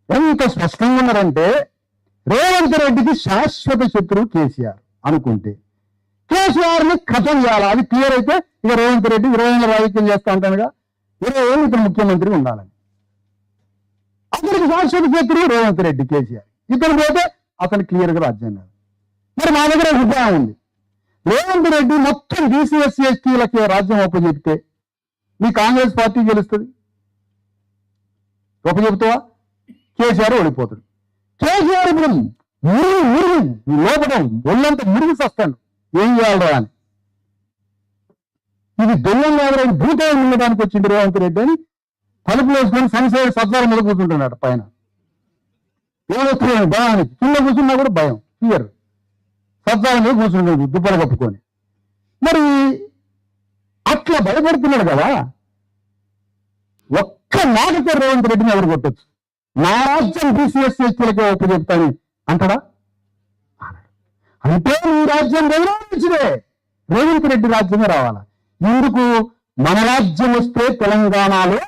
Speaker 3: ఎంత స్పష్టంగా ఉన్నారంటే రేవంత్ రెడ్డికి శాశ్వత శత్రువు కేసీఆర్ అనుకుంటే కేసీఆర్ ని ఖతం చేయాలి. అది క్లియర్ అయితే ఇక రేవంత్ రెడ్డి 20 ఏళ్ళ రాజకీయం చేస్తా ఉంటానుగా, 20 ఏళ్ళు ఇతను ముఖ్యమంత్రి ఉండాలని. అతనికి శాశ్వత శత్రువు రేవంత్ రెడ్డి కేసీఆర్. ఇతను పోతే అతను క్లియర్ గా రాజ్యం కాదు. మరి మా దగ్గర అభిప్రాయం ఉంది. రేవంత్ రెడ్డి మొత్తం బీసీఎస్సీ ఎస్టీలకి రాజ్యం ఒప్పచెప్తే మీ కాంగ్రెస్ పార్టీ గెలుస్తుంది. ఒప్పచెప్తావా? కేసీఆర్ ఓడిపోతాడు. కేసీఆర్ ఇప్పుడు మురుగు లోపడం ఒళ్ళంతా మురుగు వస్తాడు. ఏం చేయాలరా అని. ఇది దొంగం కాదు, భూతాయం ఉండడానికి వచ్చింది రేవంత్ రెడ్డి అని తలుపులు వేసుకొని సంశయ సత్వాల మీద కూర్చుంటున్నాడు పైన. ఏమొస్తున్నాడు భయానికి. కింద కూర్చున్నా కూడా భయం, క్లియర్. సత్వాల మీద కూర్చుంటాడు దుప్పలు కప్పుకొని. మరి అట్లా భయపడుతున్నాడు కదా. ఒక్క మాటతో రేవంత్ రెడ్డిని ఎవరు కొట్టచ్చు. నా రాజ్యం బీసీఎస్సీ ఎస్టీలకే ఒప్పు చెప్తాను అంటాడా? అంటే నీ రాజ్యం గౌరవించడే, రేవంత్ రెడ్డి రాజ్యమే రావాలా. ఎందుకు? మన రాజ్యం వస్తే తెలంగాణలో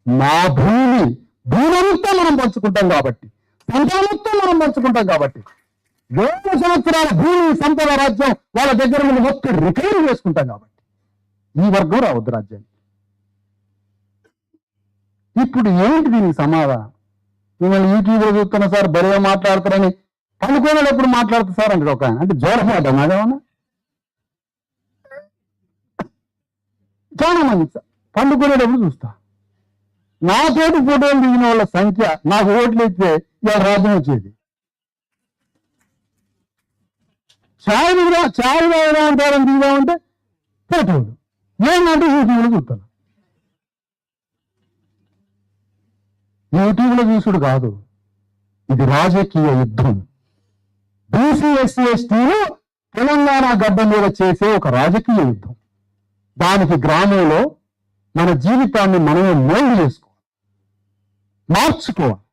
Speaker 3: మా భూమంతా మనం పంచుకుంటాం కాబట్టి, సంపద మనం పంచుకుంటాం కాబట్టి, 100 సంవత్సరాల భూమి సంపద రాజ్యం వాళ్ళ దగ్గర మనం మొత్తం రికవరీ చేసుకుంటాం కాబట్టి ఈ వర్గం రావద్దు రాజ్యానికి. ఇప్పుడు ఏంటి దీనికి సమాధానం? మిమ్మల్ని యూట్యూబ్ లో చూస్తున్నా సార్, బరిగా మాట్లాడతారని. పనుకోనేటప్పుడు మాట్లాడుతా సార్ అంటే ఒక అంటే జోరమాట నాదేమన్నా. చాలా మంది పండుకునేటప్పుడు చూస్తా. నాతోటి ఫోటోలు దిగిన వాళ్ళ సంఖ్య నాకు ఓట్లు ఇస్తే ఇవాళ రాజ్యం వచ్చేది. ఛాయ్ తాగడం అంటారని దిగుదామంటే ఫోటోలు ఏంటంటే యూట్యూబ్లో చూస్తాను. యూట్యూబ్లో చూసుడు కాదు, ఇది రాజకీయ యుద్ధం. బీసీఎస్సీ ఎస్టీలు తెలంగాణ గడ్డ మీద చేసే ఒక రాజకీయ యుద్ధం. దానికి గ్రామంలో మన జీవితాన్ని మనమే మోల్డ్ చేసుకోవాలి, మార్చుకోవాలి.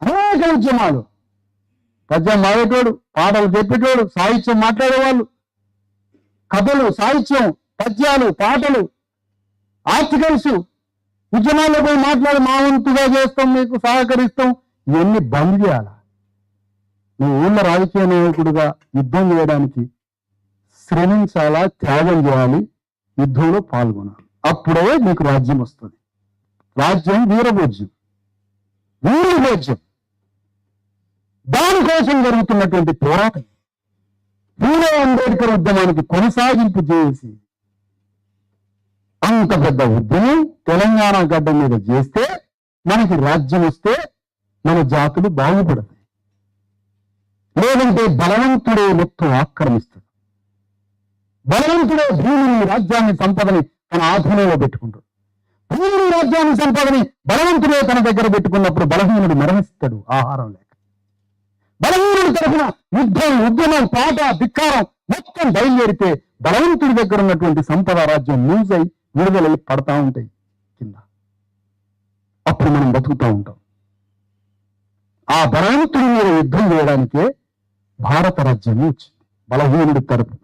Speaker 3: అనేక ఉద్యమాలు, పద్యం మాడేటోడు, పాటలు చెప్పేటోడు, సాహిత్యం మాట్లాడేవాళ్ళు, కథలు, సాహిత్యం, పద్యాలు, పాటలు, ఆర్టికల్స్, ఉద్యమాల్లో పోయి మాట్లాడి మా వంతుగా చేస్తాం, మీకు సహకరిస్తాం. ఇవన్నీ బంద్ చేయాలా? నువ్వు ఊళ్ళో రాజకీయ నాయకుడిగా యుద్ధం చేయడానికి శ్రమించాలా, త్యాగం చేయాలి, యుద్ధంలో పాల్గొనాలి. అప్పుడే నీకు రాజ్యం వస్తుంది. రాజ్యం వీరభోజ్యం. దానికోసం జరుగుతున్నటువంటి పోరాటం పూలే అంబేద్కర్ ఉద్యమానికి కొనసాగింపు చేసి అంత పెద్ద ఉద్యమం తెలంగాణ గడ్డ మీద చేస్తే మనకి రాజ్యం వస్తే మన జాతులు బాగుపడతాయి. లేదంటే బలవంతుడే మొత్తం ఆక్రమిస్తాడు. బలవంతుడే భూమిని, రాజ్యాన్ని, సంపదని తన ఆధీనంలో పెట్టుకుంటాడు. భూమిని, రాజ్యాన్ని, సంపదని బలవంతుడే తన దగ్గర పెట్టుకున్నప్పుడు బలహీనుడు మరణిస్తాడు ఆహారం లేక. బలహీనుడి తరఫున యుద్ధం, ఉద్యమం, పాట, ధిక్కారం మొత్తం బయలుదేరితే బలవంతుడి దగ్గర ఉన్నటువంటి సంపద, రాజ్యం లూజ్ అయి విడుదలై పడతా ఉంటాయి కింద. అప్పుడు మనం బతుకుతూ ఉంటాం. ఆ బలవంతుడి మీద యుద్ధం చేయడానికే భారత రాజ్యం వచ్చింది బలహీనుడి తరపున.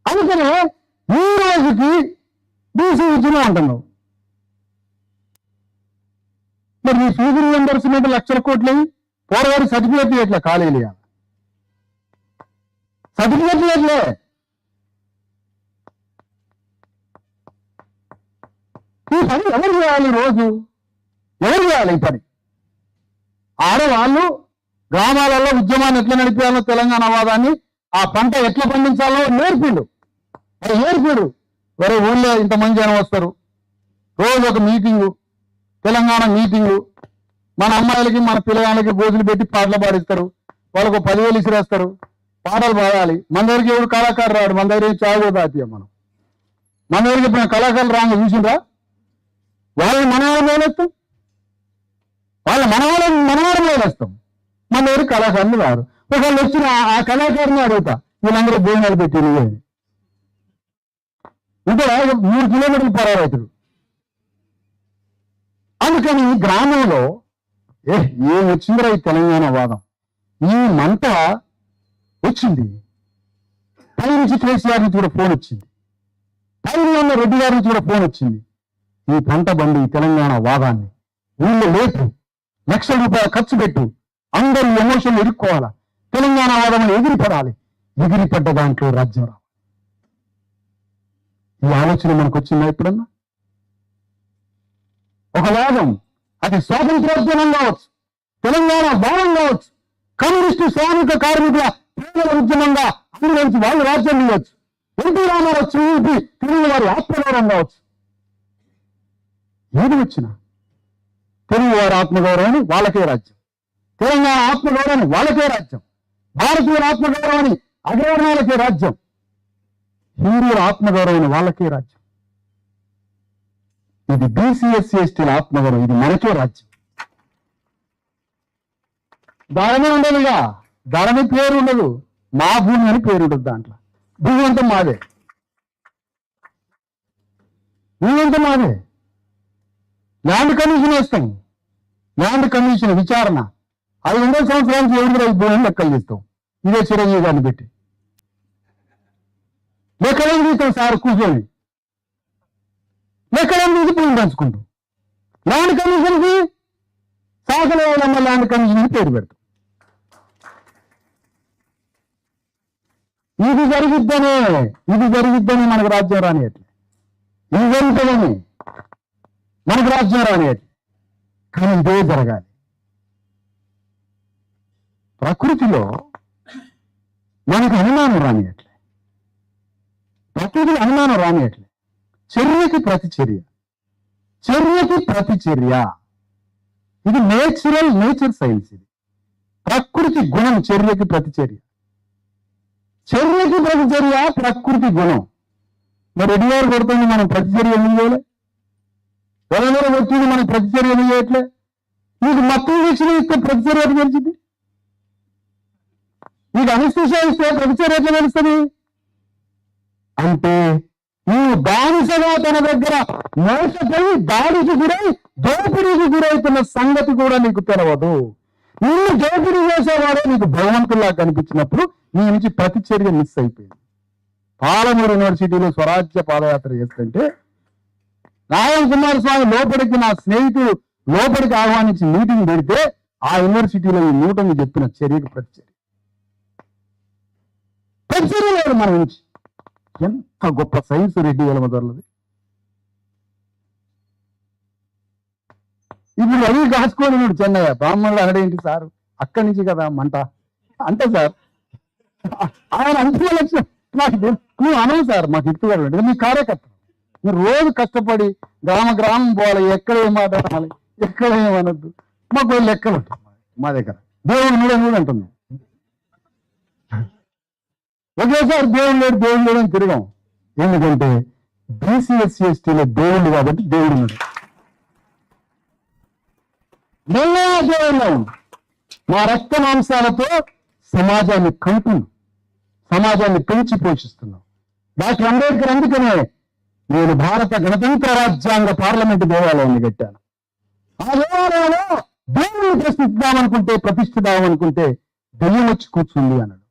Speaker 3: అందుకనే ఈ రోజుకి బీసీ ఉద్యమం అంటున్నావు. మరి నీ ఫీజు రియంబర్స్మెంట్ లక్షల కోట్లు పోరగారి సర్టిఫికేట్లు ఎట్లా ఖాళీలు సర్టిఫికేట్లు ఎట్లే ఈ పని ఎవరు చేయాలి? రోజు ఎవరు చేయాలి ఈ పని? ఆడవాళ్ళు గ్రామాలలో ఉద్యమాన్ని ఎట్లా నడిపేయాలో తెలంగాణ వాదాన్ని ఆ పంట ఎట్లా పండించాలో నేర్పిండు. అది నేర్పిడు. వేరే ఊళ్ళో ఇంతమంది జనం వస్తారు, రోజు ఒక మీటింగు, తెలంగాణ మీటింగు. మన అమ్మాయిలకి మన పిల్లగాళ్ళకి భోజనం పెట్టి పాటలు పాడిస్తారు, వాళ్ళకు 10,000 ఇసిరేస్తారు, పాటలు పాడాలి. మన దగ్గరికి ఎవరు కళాకారు రాడు, మన దగ్గర చావు దాపియం మనం. మన దగ్గరికి ఇప్పుడు కళాకారులు రాగా చూసిండ్రా? వాళ్ళని మనవాళ్ళని వేలేస్తాం, వాళ్ళ మనవాళ్ళని వేలేస్తాం. మన దగ్గర కళాకారులు రారు. ఒకళ్ళు వచ్చిన ఆ కళాకారుని అడుగుతా, వీళ్ళందరూ భోజనాలు పెట్టి అంటే 3 కిలోమీటర్లు పరారైతుడు. అందుకని ఈ గ్రామంలో ఏం వచ్చిందిరా ఈ తెలంగాణ వాదం, ఈ మంట వచ్చింది. పై నుంచి కేసీఆర్ నుంచి కూడా ఫోన్ వచ్చింది, పైన ఉన్న రెడ్డి గారి నుంచి కూడా ఫోన్ వచ్చింది. ఈ పంట బండి ఈ తెలంగాణ వాదాన్ని వీళ్ళు లేపు, లక్షల రూపాయలు ఖర్చు పెట్టు, అందరూ ఎమోషన్లు ఇరుక్కోవాలా, తెలంగాణ వాదం ఎగిరిపడాలి. ఎగిరిపడ్డ దాంట్లో రాజ్యం రా. ఈ ఆలోచన మనకు వచ్చిందా ఎప్పుడన్నా? ఒక వాదం, అది స్వాతంత్రోద్యమం కావచ్చు, తెలంగాణ వాదం కావచ్చు, కమ్యూనిస్టు శ్రామిక కార్మికుల పేదల ఉద్యమంగా అందులోంచి వాళ్ళు రాజ్యం ఇవ్వచ్చు, ఎన్టీ రామారావు చూపి తెలుగు వారి ఆత్మగౌరవం కావచ్చు. ఏది వచ్చినా తెలుగు వారి ఆత్మగౌరవాన్ని వాళ్ళకే రాజ్యం, తెలంగాణ ఆత్మగౌరవాన్ని వాళ్ళకే రాజ్యం, భారతీయుల ఆత్మగౌరవాన్ని అగ్రవర్ణాలకే రాజ్యం, హిందువుల ఆత్మగౌరవం వాళ్ళకే రాజ్యం. ఇది బీసీఎస్సీ ఎస్టీల ఆత్మగౌరవం, ఇది మనకే రాజ్యం. దానమే ఉండదుగా, దానమే పేరు ఉండదు, మా భూమి అని పేరు ఉండదు. దాంట్లో భూమి అంతా మాదే, భూమి అంతా మాదే. ల్యాండ్ కమిషన్ వేస్తాం, ల్యాండ్ కమిషన్ విచారణ 500 సంవత్సరానికి 700 భూమిని లెక్కలు చేస్తాం. ఇదే చిరంజీవి గారిని పెట్టి లెక్కలేం తీస్తాం సార్, కూర్చొని లెక్కలేం తీసి భూమి పంచుకుంటాం. ల్యాండ్ కమిషన్కి శాఖల ల్యాండ్ కమిషన్ పేరు పెడతాం. ఇది జరిగిద్దని మనకు రాజ్యం రానియట్లే, ఇది జరుగుతుందని మనకు రాజ్యం రానియట్లే. కానీ ఇదే జరగాలి. ప్రకృతిలో మనకు అనుమానం రానియట్లే, ప్రకృతిలో అనుమానం రానియట్లే. చర్యకి ప్రతిచర్య, ఇది నేచర్ సైన్స్. ఇది ప్రకృతి గుణం, చర్యకి ప్రతిచర్య ప్రకృతి గుణం. మరి ఎడివారు కొడుతుంది, మనం ప్రతిచర్య ఎందుకు చేయలే? ఎవరెవరో వచ్చింది, మనం ప్రతిచర్య ఎందుకు చేయట్లే? నీకు మొత్తం వీక్షణ ఇస్తే ప్రతిచర్య ఎట్లా తెలిసింది? నీకు అనిస్తేషియా ఇస్తే ప్రతిచర్య ఎట్లా తెలుస్తుంది? అంటే నువ్వు బానిసగా తన దగ్గర మోసపోయి దాడికి గురై దోపిడీకి గురవుతున్న సంగతి కూడా నీకు తెలవదు. నిన్ను దోపిడీ చేసేవాడే నీకు భగవంతుల్లా కనిపించినప్పుడు నీ నుంచి ప్రతిచర్య మిస్ అయిపోయింది. పాలమూరు యూనివర్సిటీలో స్వరాజ్య పాదయాత్ర చేస్తుంటే నారాయణ కుమారస్వామి లోపలికి, నా స్నేహితుడు లోపలికి ఆహ్వానించి మీటింగ్ పెడితే ఆ యూనివర్సిటీలో ఈ నూటని చెప్పిన చర్యకు ప్రతిచర్య లేదు మన నుంచి. ఎంత గొప్ప సైన్స్ రెడ్డి మొదలది. ఇప్పుడు అవి కాసుకొని నువ్వు చెన్నయ్య బ్రాహ్మణుడు అనడేంటి సార్, అక్కడి నుంచి కదా మంట అంటే సార్ ఆయన అంతిమ లక్ష్యం నాకు నువ్వు అనవు సార్, మాకు ఇట్టుగా మీ కార్యకర్త మీరు రోజు కష్టపడి గ్రామం పోవాలి, ఎక్కడ ఏం మాట్లాడాలి, ఎక్కడ ఏమనొద్దు, మాకు లెక్కలు ఉంటాయి మా దగ్గర. దేవుడు అంటుంది, ఒకేసారి దేవుడు లేడు అని తిరగాం. ఎందుకంటే బీసీఎస్సీ ఎస్టీలో దేవుడు కాబట్టి దేవుడు ఉన్నాడు. దేవుడు మా రక్త మాంసాలతో సమాజాన్ని కంటున్నాం, సమాజాన్ని పెంచి పోషిస్తున్నాం. డాక్టర్ అంబేద్కర్ అందుకనే నేను భారత గణతంత్ర రాజ్యాంగ పార్లమెంటు దేవాలయాన్ని కట్టాను. ఆ దేవాలయంలో దేవుని ప్రతిష్ఠిద్దామనుకుంటే దెయ్యం వచ్చి కూర్చుంది అన్నాడు.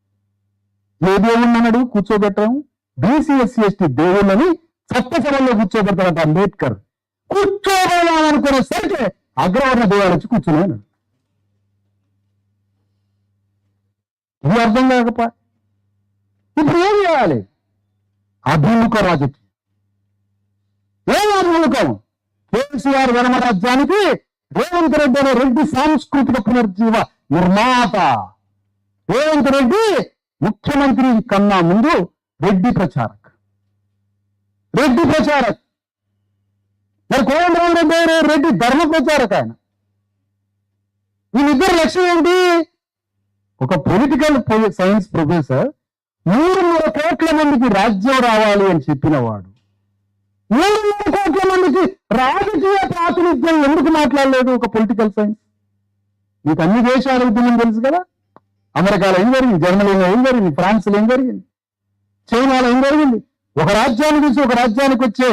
Speaker 3: ఏ దేవుణ్ణి అన్నాడు కూర్చోబెట్టడం? బీసీ ఎస్సీ ఎస్టీ దేవుళ్ళని చట్టసభలో కూర్చోబెడతాడంట అంబేద్కర్. కూర్చోబెడాలనుకునే సరికి అగ్రవర్ణ దేవాలు వచ్చి కూర్చుని అన్నాడు. ఇది అర్థం కాకపో ఇప్పుడు ఏం చేయాలి? అభిముఖ రాజకీయం. ఏం అభిముఖం? కేసీఆర్ రాజ్యానికి రేవంత్ రెడ్డి అనే రెడ్డి సాంస్కృతిక పునర్జీవ నిర్మాత. రేవంత్ రెడ్డి ముఖ్యమంత్రి కన్నా ముందు రెడ్డి ప్రచారక్. మరి కోదండరాం రెడ్డి రెడ్డి ధర్మ ప్రచారక్. ఆయన వీళ్ళిద్దరు లక్ష్యం ఏంటి? ఒక పొలిటికల్ సైన్స్ ప్రొఫెసర్ 300 కోట్ల మందికి రాజ్యం రావాలి అని చెప్పిన వాడు 300 కోట్ల మందికి రాజకీయ ప్రాతినిధ్యం ఎందుకు మాట్లాడలేదు? ఒక పొలిటికల్ సైన్స్. మీకు అన్ని దేశాల ఉద్యమం తెలుసు కదా. అమెరికాలో ఏం జరిగింది, జర్మనీలో ఏం జరిగింది, ఫ్రాన్స్లో ఏం జరిగింది, చైనాలో ఏం జరిగింది. ఒక రాజ్యాన్ని చూసి ఒక రాజ్యానికి వచ్చే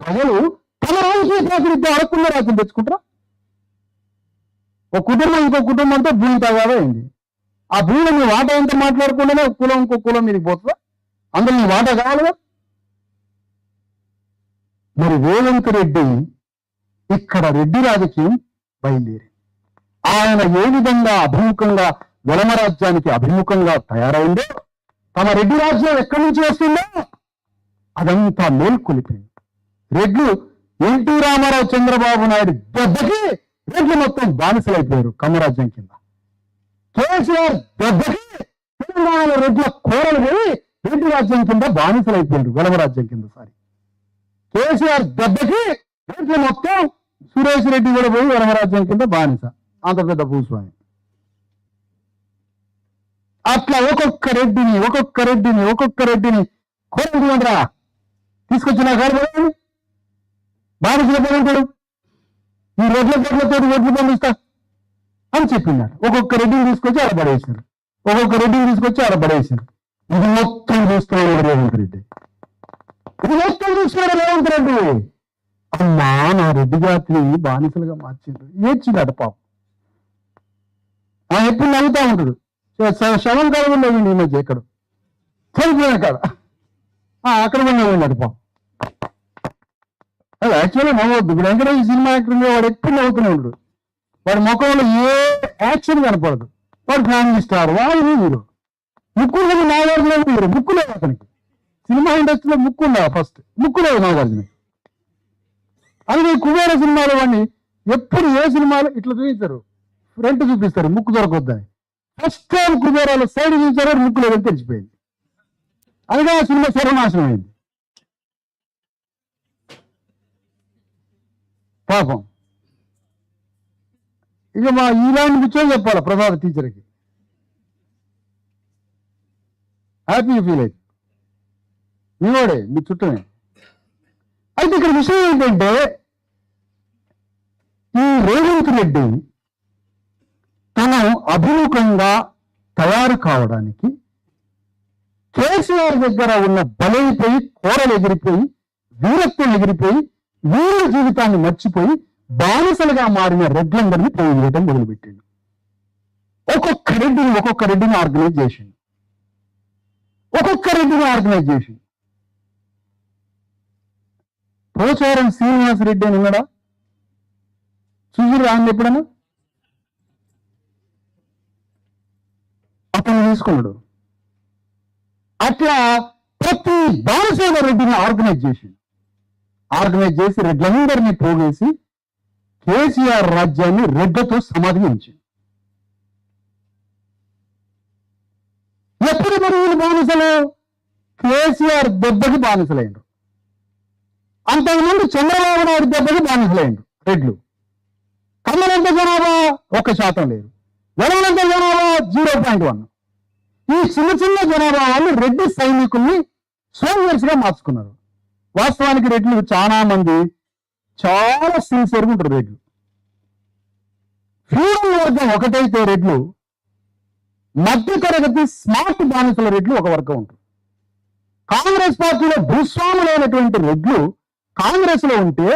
Speaker 3: ప్రజలు తమ రాజకీయ ప్రాతినిధ్యం అడగకుండా రాజ్యం తెచ్చుకుంటారా? ఒక కుటుంబం ఇంకో కుటుంబంతో భూమి తగాదా అయింది. ఆ భూమిలో మీ వాటా ఎంత మాట్లాడకుండానే ఒక కులం ఇంకో కులం మీదకి పోతుందా? అందులో మీ వాటా కావాలిగా. మరి రేవంత్ రెడ్డి ఇక్కడ రెడ్డి రాజకీయం బయలుదేరి ఆయన ఏ విధంగా అభిముఖంగా వెలమ రాజ్యానికి అభిముఖంగా తయారైందో, తమ రెడ్డి రాజ్యం ఎక్కడి నుంచి వస్తుందో అదంతా మేల్కొలిపింది. రెడ్లు ఎన్టీ రామారావు చంద్రబాబు నాయుడు దెబ్బకి రెడ్లు మొత్తం బానిసలైపోయారు కమ్మరాజ్యం కింద. కేసీఆర్ దెబ్బకి తెలంగాణలో రెడ్ల కోరలు పోయి రెడ్డి రాజ్యం కింద బానిసలైపోయారు, వెలమ రాజ్యం కింద. సారీ, కేసీఆర్ దెబ్బకి రెడ్లు మొత్తం సురేష్ రెడ్డి కూడా పోయి వెలమ రాజ్యం కింద బానిస. అంత పెద్ద భూస్వామి. అట్లా ఒక్కొక్క రెడ్డిని కోరండి తీసుకొచ్చిన కాదు బానిసల పడుతాడు. ఈ రెడ్ల గొడ్లతో ఒడ్లు పండిస్తా అని చెప్పినాడు. ఒక్కొక్క రెడ్డిని తీసుకొచ్చి ఆడబడేశారు. ఇది మొత్తం చూస్తున్నాడు రేవంత్ రెడ్డి. అమ్మా, నా రెడ్డి జాతిని బానిసలుగా మార్చిండ్రు. ఏడ్చినాడు పాపం. ఎప్పుడు నవ్వుతా ఉంటాడు. శవం కాలంలో ఈ మధ్య ఎక్కడ చనిపోయిన కాడ అక్కడ ఉన్నాడు పాపం. అది యాక్చువల్గా నవ్వద్దు. ఇప్పుడు వెంకటేష్ సినిమా యాక్టర్ వాడు ఎప్పుడు నవ్వుతూనే ఉంటాడు. వాడి ముఖంలో ఏ యాక్షన్ కనపడదు. వాడు ఫ్యామిలీ స్టార్, వాడు హీరో. ముక్కులు నాగార్జున హీరో. ముక్కు లేదు అతనికి. సినిమా ఇండస్ట్రీలో ముక్కు ఉందా? ఫస్ట్ ముక్కు లేదు నాగార్జున. అందుకే కుబేర సినిమాలో వాడిని ఎప్పుడు ఏ సినిమాలో ఇట్లా చూపించారు, ఫ్రంట్ చూపిస్తారు ముక్కు దొరకొద్దని. ఫస్ట్ టైం కుబేరాలో సైడ్ చూపించారు, ముక్కు లేదని తెలిసిపోయింది. అందుకే ఆ సినిమా సర్వనాశనం అయింది పాపం. ఇక మా ఇలాంటి కూర్చొని చెప్పాలి ప్రసాద్ టీచర్కి. హ్యాపీ ఫీల్ అయితే మీవాడే, మీ చుట్టమే. అయితే ఇక్కడ విషయం ఏంటంటే, ఈ రేవంత్ రెడ్డి తను అభిముఖంగా తయారు కావడానికి కేసీఆర్ దగ్గర ఉన్న బలైపోయి, కోరలు ఎగిరిపోయి, వీరత్వం ఎగిరిపోయి, వీర జీవితాన్ని మర్చిపోయి బానిసలుగా మారిన రెడ్లందరినీ పోయి చేయడం మొదలుపెట్టిండు. ఒక్కొక్క రెడ్డిని ఆర్గనైజ్ చేసిండు. పోచారం శ్రీనివాస్ రెడ్డి అని ఉన్నాడా? చూసిరు ఆయన ఎప్పుడన్నా? అతను తీసుకున్నాడు. అట్లా ప్రతి బానిసైన రెడ్డిని ఆర్గనైజ్ చేసి రెడ్లందరినీ పోగేసి కేసీఆర్ రాజ్యాన్ని రెడ్లతో సమాధించి ఎప్పుడు మరి వీళ్ళు బానిసలు? కేసీఆర్ దెబ్బకి బానిసలైండ్రు. అంతకుముందు చంద్రబాబు నాయుడు దెబ్బకి బానిసలైండ్రు రెడ్లు. కమ్మలంత జనాభా 1% లేరు, వెలవలంత జనాభా 0.1. ఈ చిన్న జనాభా వాళ్ళు రెడ్డి సైనికుల్ని సోల్జర్స్ గా మార్చుకున్నారు. వాస్తవానికి రెడ్లు చాలా మంది చాలా సిన్సియర్గా ఉంటారు. రెడ్లు ఫ్యూడల్ వర్గం ఒకటైతే రెడ్లు మధ్య తరగతి స్మార్ట్ బానిసల రెడ్లు ఒక వర్గం ఉంటారు. కాంగ్రెస్ పార్టీలో భూస్వాములైనటువంటి రెడ్లు కాంగ్రెస్ లో ఉంటే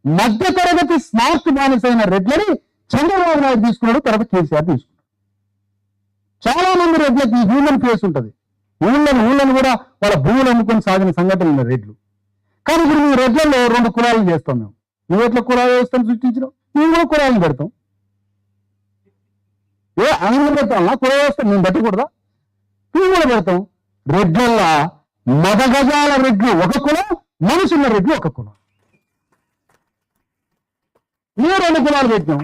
Speaker 3: మధ్య తరగతి స్మార్ట్ బానిసైన రెడ్లని చంద్రబాబు నాయుడు తీసుకున్నాడు, తర్వాత కేసీఆర్ తీసుకున్నాడు. చాలా మంది రెడ్లకి హ్యూమన్ ఫేస్ ఉంటుంది. ఊళ్ళను కూడా వాళ్ళ భూములు అమ్ముకొని సాగిన సంఘటనలు ఉన్నాయి రెడ్లు. కానీ ఇప్పుడు మేము రెడ్లలో 2 కులాలు చేస్తాం. మేము ఎట్లా కులాలు వ్యవస్థను సృష్టించడం, మేము కూడా కులాలను పెడతాం. ఆయన పెడతాం కుల వ్యవస్థ మేము పెట్టకూడదా? మేము కూడా పెడతాం. రెడ్లల్లా మదగజాల రెడ్లు ఒక కులం, మనుషుల రెడ్లు ఒక కులం. మేము 2 కులాలు పెట్టినాం.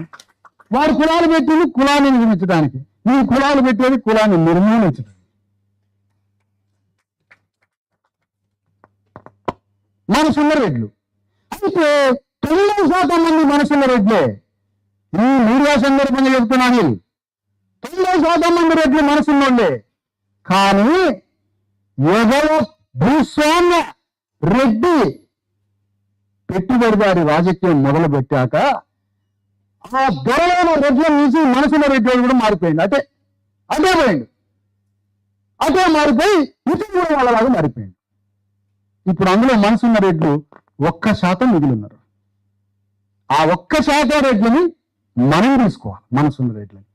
Speaker 3: వాడు కులాలు పెట్టింది కులాన్ని నిర్మించడానికి, మేము కులాలు పెట్టేది కులాన్ని నిర్మూలించడానికి. మనుషుల రెడ్లు అయితే 90% మంది మనుషుల రెడ్లే. ఈ మీడియా సందర్భంగా చెప్తున్నాను, 90% మంది రెడ్లు మనసున్నోళ్ళే. కానీ ఎవరో భూస్వామ్య రెడ్డి పెట్టుబడిదారి రాజకీయం మొదలు పెట్టాక ఆ దొరలైన రెడ్ల నుంచి మనసున్న రెడ్డి కూడా మారిపోయింది. అటే పోయింది. అటే మారిపోయి ఇటు కూడా వాళ్ళలాగా మారిపోయింది. ఇప్పుడు అందులో మనసున్న రెడ్లు 1% మిగిలి ఉన్నారు. ఆ 1% రెడ్లని మనం తీసుకోవాలి, మనసున్న రెడ్లని.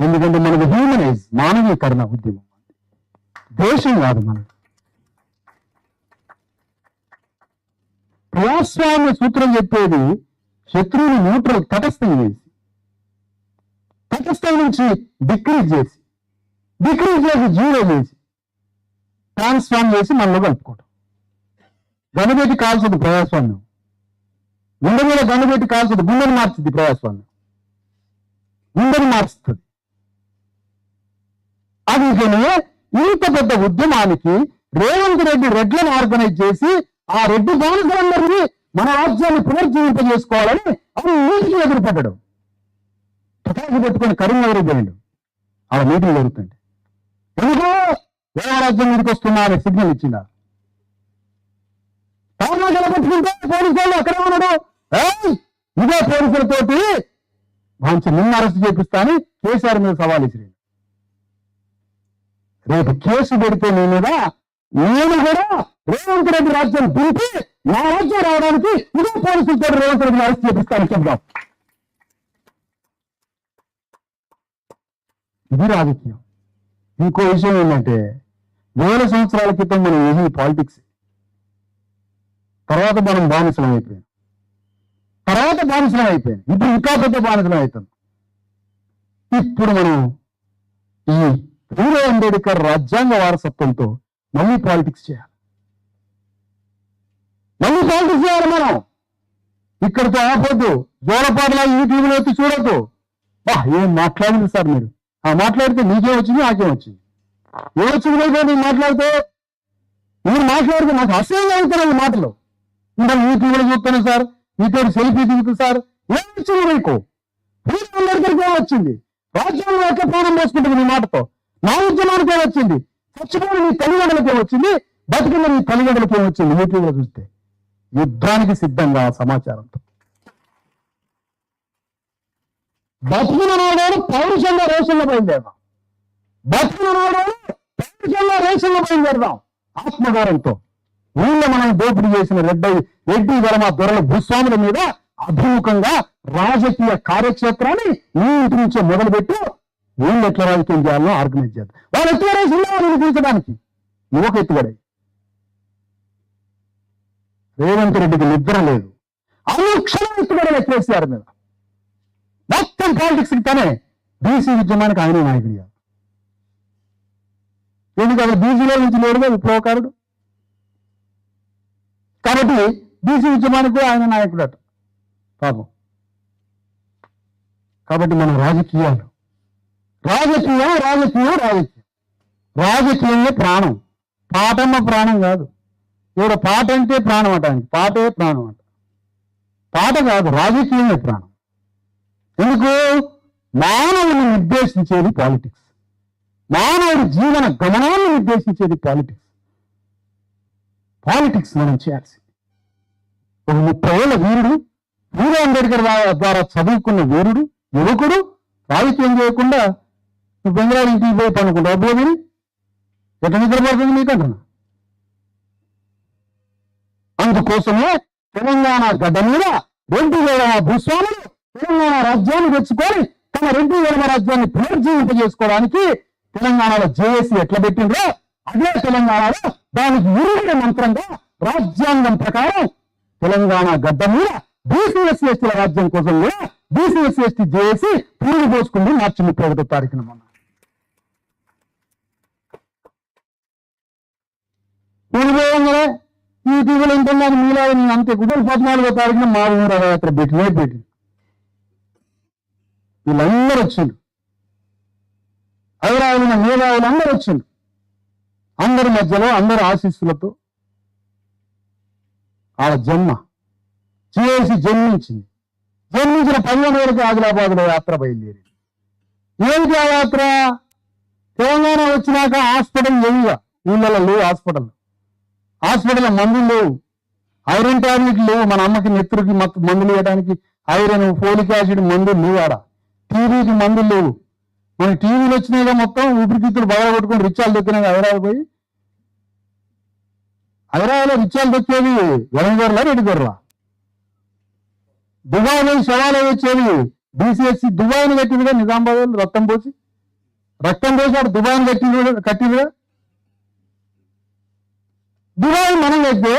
Speaker 3: ఎందుకంటే మనకు హ్యూమనైజ్, మానవీకరణ ఉద్యమం, దేశం కాదు మనది. ప్రజాస్వామ్య సూత్రం చెప్పేది శత్రువుని న్యూట్రల్ తటస్థం చేసి, తటస్థం నుంచి డిక్రీజ్ చేసి జీరో చేసి ట్రాన్స్ఫార్మ్ చేసి మనలో కలుపుకోవడం. గనుబెట్టి కాల్చదు ప్రజాస్వామ్యం. గుండె మీద గనుబెట్టి కాల్చదు, గుండెని మార్చుద్ది ప్రజాస్వామ్యం. గుండెని మార్చుతుంది. అందుకనే ఇంత పెద్ద ఉద్యమానికి రేవంత్ రెడ్డి రెడ్లను ఆర్గనైజ్ చేసి ఆ రెడ్డి బానిసలందరినీ మన రాజ్యాన్ని పునర్జీవింపజేసుకోవాలని అది నీటికి ఎదురుపడ్డాడు. పతాకి పెట్టుకుని కరీంనగర్ పోయిండు. ఆ మీటింగ్ జరుగుతుంది. ఎందుకో రాజ్యం మీదకి వస్తున్నా అనే సిగ్నల్ ఇచ్చిందా? పెట్టుకుంటే పోలీసు వాళ్ళు అక్కడే ఉన్నాడు. ఇదే పోలీసులతోటి మంచి నిన్న అరెస్ట్ చేపిస్తా అని కేసీఆర్ మీద సవాల్ ఇచ్చింది. రేపు కేసు పెడితే నీ మీద నేను కూడా రేవంత్ రెడ్డి రాజ్యం దింపి నా రాజ్యం రావడానికి ఇదే పోలీసులతో రేవంత్ రెడ్డిని అరెస్ట్ చేపిస్తానని చెప్దాం. ఇది రాజకీయం. ఇంకో విషయం ఏంటంటే 1000 సంవత్సరాల క్రితం మనం వేసిన పాలిటిక్స్, తర్వాత మనం బానిసలం అయిపోయాం. ఇప్పుడు ఇంకా పెద్ద బానిసలం అవుతాం. ఇప్పుడు మనం ఈ పూర్వ అంబేద్కర్ రాజ్యాంగ వారసత్వంతో మళ్ళీ పాలిటిక్స్ చేయాలి. మనం ఇక్కడితో ఆపొద్దు. జోలపాటలా యూట్యూబ్లో వచ్చి చూడొద్దు. ఏం మాట్లాడింది సార్ మీరు? మాట్లాడితే నీకేం వచ్చింది, నాకేం వచ్చింది? ఏమొచ్చింది నేను మాట్లాడితే నాకు అసహ్యంగా అవుతున్నాయి మాటలు. ఇంకా యూట్యూబ్లో చూస్తాను సార్, మీతో సెల్ఫీ దిగుతుంది సార్. ఏం వచ్చింది నీకు? అందరికీ వచ్చింది. రాజ్యాంగం ఎట్లా ప్రాణం పోసుకుంటుంది నీ మాటతో? నా ఉద్యమానికి ఏమొచ్చింది? చచ్చిపోయిన నీ తల్లిదండ్రులకి ఏమొచ్చింది? బతుకున్న నీ తల్లిదండ్రులకి ఏమొచ్చింది? యూట్యూబ్లో చూస్తే యుద్ధానికి సిద్ధంగా సమాచారంతో బతుకున్న నాడు పౌరుషంగా రేషన్లో బయలుదేరదాం. ఆత్మగౌరవంతో ఊళ్ళో మనం దోపిడీ చేసిన రెడ్డి ధర్మ దొరల భూస్వాముల మీద అభిముఖంగా రాజకీయ కార్యక్షేత్రాన్ని నీ ఇంటి నుంచే మొదలుపెట్టి ఊళ్ళో ఎట్లా రాజకీయం చేయాలో ఆర్గనైజ్ చేద్దాం. వాళ్ళు ఎత్తుగడేసి తీర్చడానికి యువక ఎత్తుగడే. రేవంత్ రెడ్డికి నిద్ర లేదు. అనుక్షణం ఎత్తుగడలే కేసీఆర్ మీద. మొత్తం పాలిటిక్స్ తనే. బీసీ ఉద్యమానికి ఆయన నాయకుడు కాదు. ఎందుకంటే బీసీలో నుంచి లేడుగా విప్లవకారుడు. కాబట్టి బీసీ ఉద్యమానికి ఆయన నాయకుడు అట పాపం. కాబట్టి మన రాజకీయమే ప్రాణం. పాటమ్మ ప్రాణం కాదు. ఇప్పుడు పాట అంటే ప్రాణం అంటానికి, పాటే ప్రాణం అంట. పాట కాదు, రాజకీయమే ప్రాణం. ఎందుకు? మానవుని నిర్దేశించేది పాలిటిక్స్. మానవుడి జీవన గమనాన్ని నిర్దేశించేది పాలిటిక్స్ మనం చేయాల్సింది. ఒక 30 ఏళ్ల వీరుడు, పూర్వ అంబేద్కర్ ద్వారా చదువుకున్న వీరుడు, యువకుడు రాజకీయం చేయకుండా నువ్వు బెంగళూరు ఇంటికి పోయి పనుకుంటావు. అబ్బో మీరు ఎట్లా నిద్రపడుతుంది మీకంటున్నా. అందుకోసమే తెలంగాణ గడ్డ మీద రెడ్డి వేలమ భూస్వాములు తెలంగాణ రాజ్యాన్ని తెచ్చుకొని తమ రెడ్డి వేలమ రాజ్యాన్ని పునర్జీవింపజేసుకోవడానికి తెలంగాణలో జేఏసీ ఎట్లా పెట్టిండ్రో అదే తెలంగాణలో దానికి ఇరుగిన మంత్రంగా రాజ్యాంగం ప్రకారం తెలంగాణ గడ్డ మీద బీసీ ఎస్సీ ఎస్టీల రాజ్యం కోసం కూడా బీసీ ఎస్సీ ఎస్టీ జేఏసీ పురుగు పోసుకుంది మార్చి 31వ తారీఖున మొన్న. పూర్వేయంగానే ఈ టీవీలో ఇంటున్నాను మీలా అంతే కుటుంబ 14వ తారీఖున మా ఊరు రథయాత్ర పెట్టి వీళ్ళందరూ వచ్చిండ్రు. ఐరావులైన మేధావులు అందరూ వచ్చిండ్రు. అందరి మధ్యలో అందరి ఆశీస్సులతో ఆ జన్మ చేసి జన్మించింది. జన్మించిన 15 వరకు ఆదిలాబాద్లో యాత్ర బయలుదేరింది. ఏమిటి ఆ యాత్ర? తెలంగాణ వచ్చినాక హాస్పిటల్ లేవుగా, ఊళ్ళలో లేవు హాస్పిటల్ మందులు లేవు, ఐరన్ టాబ్లెట్లు లేవు, మన అమ్మకి నెత్తురికి మందులు ఇవ్వడానికి ఐరన్ ఫోలిక్ యాసిడ్ మందులు లేవు, ఆడ టీవీకి మందులు లేవు. మన టీవీలు వచ్చినాయిగా మొత్తం ఊపిరితిత్తులు బాగా కొట్టుకొని రిచ్చాలు దొక్కినాయి. హైదరాబాద్లో రిచ్చాలు దొక్కేది ఎలంగొర్ల రెడ్డిగొర్ల, దుబాయ్ పోయి శవాలు వచ్చేది బీసీఎస్సీ దుబాయ్ని కట్టిందిగా నిజామాబాద్ వాళ్ళు రక్తం పోసి ఆడు దుబాయ్ని కట్టిందిగా. దుబాయ్ మనం కట్టే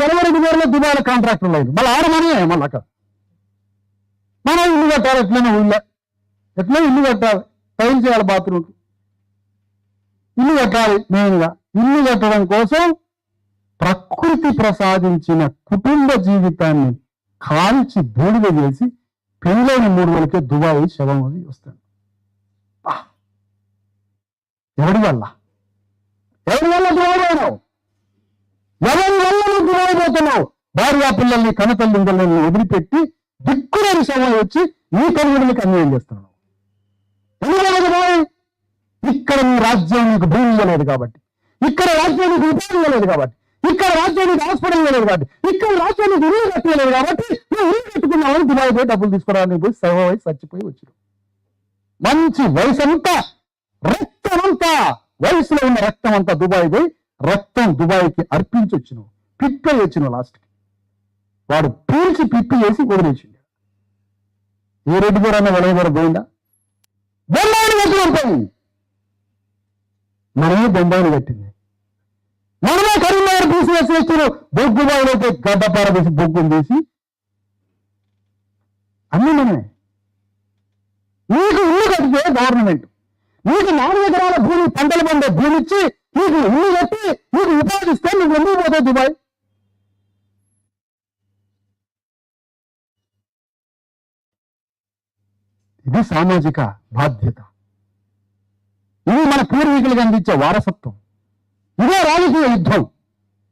Speaker 3: ఎలవరెడ్డి గారిలో దుబాయ్లో కాంట్రాక్టర్లు అయింది. మళ్ళీ ఆడ మనమే మళ్ళీ అక్కడ మనం ఇల్లు కట్టాలి. ఎట్లా ఇల్లు కట్టాలి, టైం చేయాలి, బాత్రూమ్కి ఇల్లు కట్టాలి. మెయిన్గా ఇల్లు కట్టడం కోసం ప్రకృతి ప్రసాదించిన కుటుంబ జీవితాన్ని కాల్చి బూడిద చేసి పెళ్ళైన 3 రోజులకే దుబాయ్ శవం వస్తాడు. ఎవరి వల్ల దుబాయ్ పోయినావు? ఎవరి వల్ల నువ్వు దుబాయ్ పోతున్నావు? భార్యా పిల్లల్ని కనతల్లిందల్ని వదిలిపెట్టి దిక్కులేని శవం వచ్చి నీ కనుగొడులకు అన్యాయం చేస్తున్నావు. ఇక్కడ నీ రాజ్యం నీకు భూమి ఇవ్వలేదు కాబట్టి, ఇక్కడ రాజ్యం నీకు ఉపాధి ఇవ్వలేదు కాబట్టి, ఇక్కడ రాజ్యం నీకు హాస్పిటల్ ఇవ్వలేదు కాబట్టి, ఇక్కడ రాజ్యం నీకు ఇల్లు కట్టలేదు కాబట్టి నువ్వు ఇల్లు కట్టుకున్నావని దుబాయ్ పోయి డబ్బులు తీసుకోవడానికి పోయి సర్వ వయసు చచ్చిపోయి వచ్చిన మంచి వయసు అంతా రక్తమంతా వయసులో ఉన్న రక్తం అంతా దుబాయ్ పోయి రక్తం దుబాయ్కి అర్పించి వచ్చినావు. పిప్పి వచ్చినావు. లాస్ట్కి వాడు పీల్చి పిప్పి వేసి వదిలేసిండు. ఏ రెడ్డి గారు అన్న వలయగారు పోయిందా? బొంబాయిని కట్టిన మనమే బొంబాయిని కట్టింది. మనమే కరీంనగర్ తీసివేసేస్తున్నారు. బొగ్గుబాయిలోకి గడ్డపార తీసి బొగ్గును తీసి అన్ని మనమే. నీకు ఇల్లు కట్టితే గవర్నమెంట్, నీకు 4 ఎకరాల భూమి పంటలు పండే భూమి ఇచ్చి నీకు ఇల్లు కట్టి నీకు ఉపాధి ఇస్తే నువ్వు ఎందుకు పోతావు దుబాయ్? ఇది సామాజిక బాధ్యత. ఇది మన పూర్వీకులకు అందించే వారసత్వం. ఇదే రాజకీయ యుద్ధం.